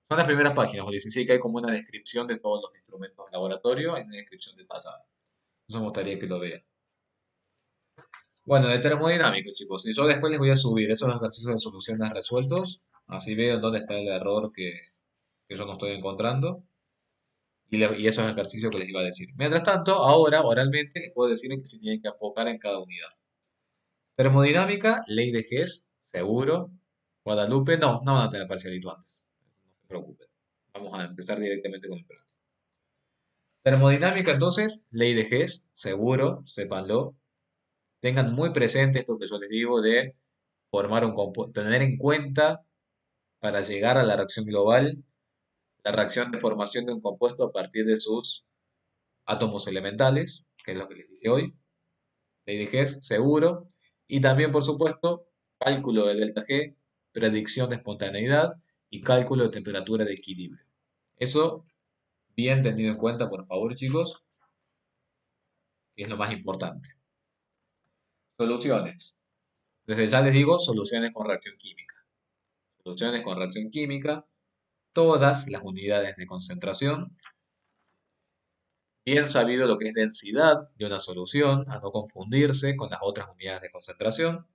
A: Son las primeras páginas, Ulises, sí que hay como una descripción de todos los instrumentos de laboratorio, hay una descripción detallada. Eso me gustaría que lo vean. Bueno, de termodinámica, chicos, y yo después les voy a subir esos ejercicios de soluciones resueltos, así veo dónde está el error que yo no estoy encontrando, y esos ejercicios que les iba a decir. Mientras tanto, ahora, oralmente, les puedo decir en que se tienen que enfocar en cada unidad. Termodinámica, ley de Hess, seguro. Guadalupe, no, no van a tener parcialito antes. No se preocupen. Vamos a empezar directamente con el práctico. Termodinámica, entonces, ley de Hess, seguro, sépanlo. Tengan muy presente esto que yo les digo de formar un tener en cuenta para llegar a la reacción global, la reacción de formación de un compuesto a partir de sus átomos elementales, que es lo que les dije hoy. Ley de Hess, seguro. Y también, por supuesto, cálculo de delta G, predicción de espontaneidad y cálculo de temperatura de equilibrio. Eso bien tenido en cuenta, por favor, chicos, que es lo más importante. Soluciones. Desde ya les digo, soluciones con reacción química. Soluciones con reacción química, todas las unidades de concentración. Bien sabido lo que es densidad de una solución, a no confundirse con las otras unidades de concentración.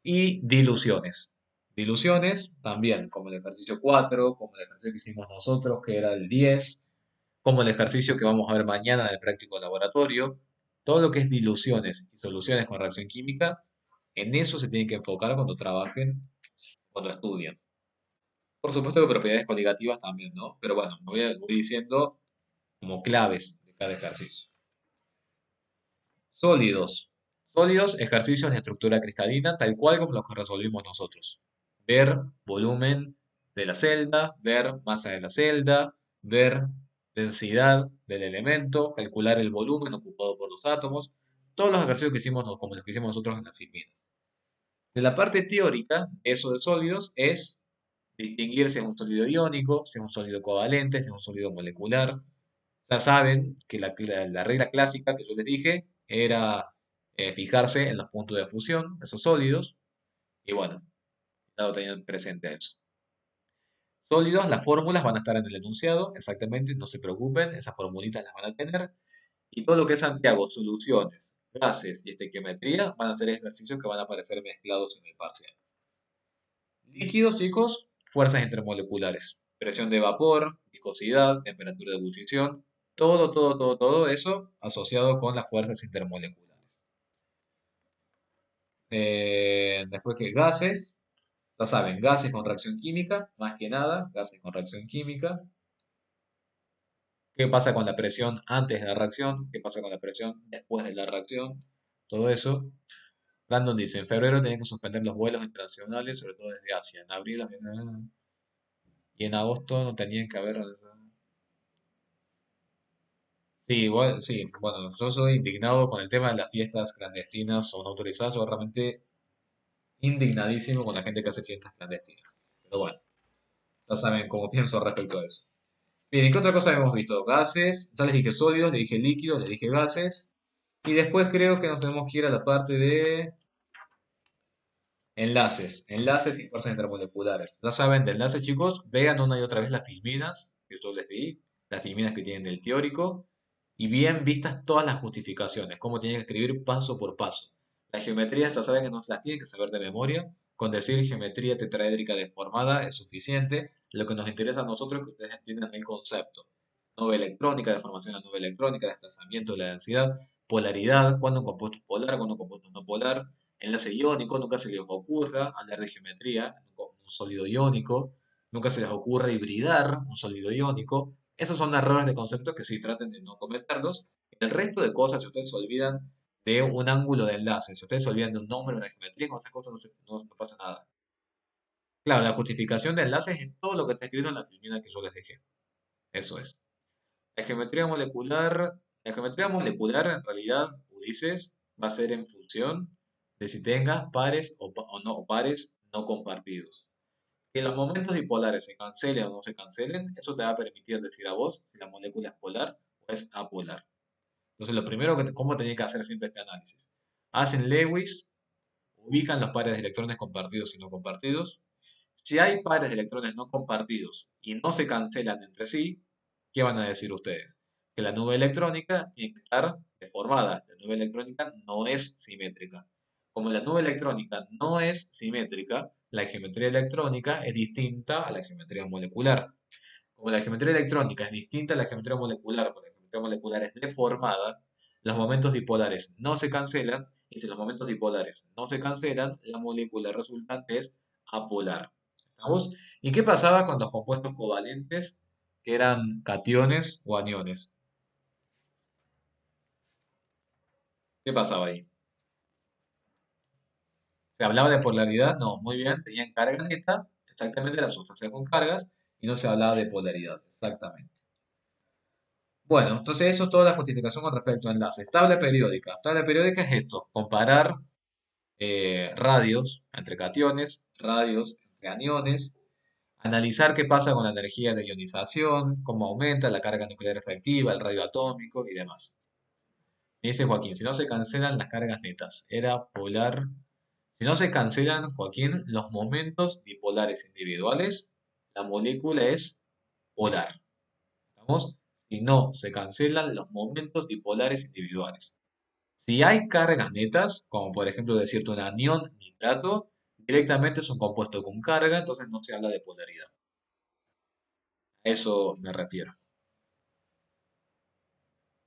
A: Y diluciones. Diluciones también, como el ejercicio 4, como el ejercicio que hicimos nosotros, que era el 10, como el ejercicio que vamos a ver mañana en el práctico laboratorio. Todo lo que es diluciones y soluciones con reacción química, en eso se tienen que enfocar cuando trabajen, cuando estudian. Por supuesto que propiedades coligativas también, ¿no? Pero bueno, voy diciendo como claves de cada ejercicio. Sólidos. Sólidos, ejercicios de estructura cristalina, tal cual como los que resolvimos nosotros. Ver volumen de la celda, ver masa de la celda, ver densidad del elemento, calcular el volumen ocupado por los átomos. Todos los ejercicios que hicimos, como los que hicimos nosotros en la filmina. De la parte teórica, eso de sólidos es distinguir si es un sólido iónico, si es un sólido covalente, si es un sólido molecular. Ya saben que la regla clásica que yo les dije era fijarse en los puntos de fusión de esos sólidos. Y bueno, ya lo tenían presente eso. Sólidos, las fórmulas van a estar en el enunciado, exactamente, no se preocupen, esas formulitas las van a tener. Y todo lo que es Santiago, soluciones, gases y estequiometría van a ser ejercicios que van a aparecer mezclados en el parcial. Líquidos, chicos, fuerzas intermoleculares, presión de vapor, viscosidad, temperatura de ebullición, todo eso asociado con las fuerzas intermoleculares. Después que gases, ya saben, gases con reacción química, más que nada, gases con reacción química. ¿Qué pasa con la presión antes de la reacción? ¿Qué pasa con la presión después de la reacción? Todo eso. Brandon dice, en febrero tenían que suspender los vuelos internacionales, sobre todo desde Asia. En abril, y en agosto no tenían que haber. Sí, igual, sí, bueno, yo soy indignado con el tema de las fiestas clandestinas o no autorizadas, yo realmente indignadísimo con la gente que hace fiestas clandestinas. Pero bueno, ya saben cómo pienso respecto a eso. Bien, ¿y qué otra cosa hemos visto? Gases, ya les dije sólidos, les dije líquidos, les dije gases. Y después creo que nos tenemos que ir a la parte de enlaces, enlaces y fuerzas intermoleculares. Ya saben de enlaces, chicos, vean una y otra vez las filminas que yo les di, las filminas que tienen del teórico, y bien vistas todas las justificaciones, cómo tienen que escribir paso por paso. Las geometrías ya saben que no se las tienen que saber de memoria, con decir geometría tetraédrica deformada es suficiente. Lo que nos interesa a nosotros es que ustedes entiendan el concepto. Nube electrónica, deformación de la nube electrónica, desplazamiento de la densidad, polaridad, cuando un compuesto es polar, cuando un compuesto es no polar, enlace iónico, nunca se les ocurra hablar de geometría, un sólido iónico, nunca se les ocurra hibridar un sólido iónico. Esos son errores de concepto que sí traten de no cometerlos. El resto de cosas, si ustedes se olvidan de un ángulo de enlace, si ustedes se olvidan de un nombre de una geometría, con esas cosas no pasa nada. Claro, la justificación de enlaces es todo lo que está escrito en la filmina que yo les dejé. Eso es. La geometría molecular, la geometría molecular en realidad, Ulises, va a ser en función de si tengas pares o no, o pares no compartidos. Que los momentos dipolares se cancelen o no se cancelen, eso te va a permitir decir a vos si la molécula es polar o es apolar. Entonces, lo primero ¿cómo tenía que hacer siempre este análisis? Hacen Lewis, ubican los pares de electrones compartidos y no compartidos. Si hay pares de electrones no compartidos y no se cancelan entre sí, ¿qué van a decir ustedes? Que la nube electrónica tiene que estar deformada. La nube electrónica no es simétrica. Como la nube electrónica no es simétrica, la geometría electrónica es distinta a la geometría molecular. Como la geometría electrónica es distinta a la geometría molecular, porque la geometría molecular es deformada, los momentos dipolares no se cancelan, y si los momentos dipolares no se cancelan, la molécula resultante es apolar. ¿Estamos? ¿Y qué pasaba con los compuestos covalentes que eran cationes o aniones? ¿Qué pasaba ahí? ¿Se hablaba de polaridad? No, muy bien, tenían carga neta, exactamente las sustancias con cargas, y no se hablaba de polaridad, exactamente. Bueno, entonces eso es toda la justificación con respecto a enlaces. Tabla periódica. Tabla periódica es esto, comparar radios entre cationes, radios entre aniones, analizar qué pasa con la energía de ionización, cómo aumenta la carga nuclear efectiva, el radio atómico y demás. Me dice Joaquín, si no se cancelan las cargas netas, era polar. Si no se cancelan, Joaquín, los momentos dipolares individuales, la molécula es polar. ¿Estamos? Si no se cancelan los momentos dipolares individuales. Si hay cargas netas, como por ejemplo decirte un anión nitrato, directamente es un compuesto con carga, entonces no se habla de polaridad. A eso me refiero.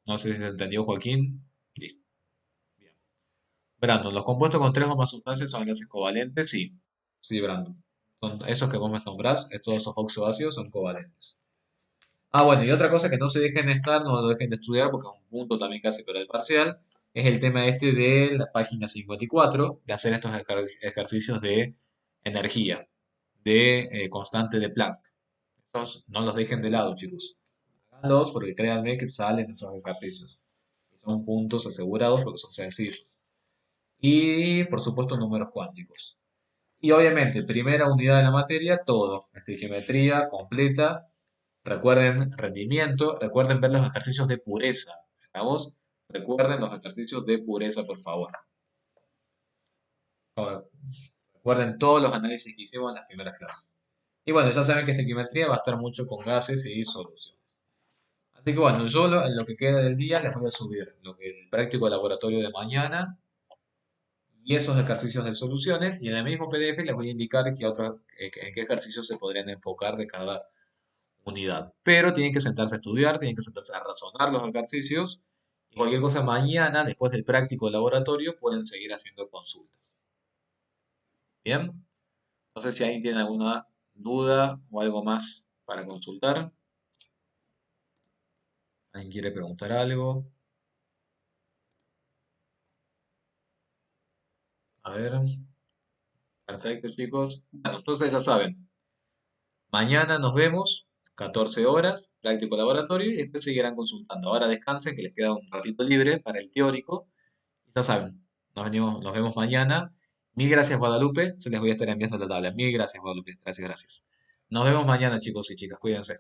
A: No sé si se entendió, Joaquín. Listo. Bien. Brandon, ¿los compuestos con tres o más sustancias son enlaces covalentes? Sí. Sí, Brandon. Son esos que vos me nombrás, todos esos oxoácidos son covalentes. Ah, bueno, y otra cosa que no se dejen de estar, no lo dejen de estudiar porque es un punto también casi para el parcial, es el tema este de la página 54, de hacer estos ejercicios de energía, de constante de Planck. Estos no los dejen de lado, chicos. Háganlos porque créanme que salen esos ejercicios. Son puntos asegurados porque son sencillos. Y, por supuesto, números cuánticos. Y obviamente, primera unidad de la materia, todo. Estequiometría completa. Recuerden rendimiento, recuerden ver los ejercicios de pureza. ¿Estamos? Recuerden los ejercicios de pureza, por favor. Ahora, recuerden todos los análisis que hicimos en las primeras clases. Y bueno, ya saben que estequiometría va a estar mucho con gases y solución. Así que bueno, yo en lo que queda del día les voy a subir el práctico laboratorio de mañana y esos ejercicios de soluciones. Y en el mismo PDF les voy a indicar en qué ejercicios se podrían enfocar de cada unidad. Pero tienen que sentarse a estudiar, tienen que sentarse a razonar los ejercicios. Y cualquier cosa mañana, después del práctico de laboratorio, pueden seguir haciendo consultas. Bien, no sé si alguien tiene alguna duda o algo más para consultar. ¿Alguien quiere preguntar algo? A ver, perfecto chicos. Bueno, entonces ya saben, mañana nos vemos, 14 horas, práctico laboratorio, y después seguirán consultando. Ahora descansen, que les queda un ratito libre para el teórico. Ya saben, nos vemos mañana. Mil gracias, Guadalupe. Se les voy a estar enviando la tabla. Mil gracias, Guadalupe. Gracias, gracias. Nos vemos mañana, chicos y chicas. Cuídense.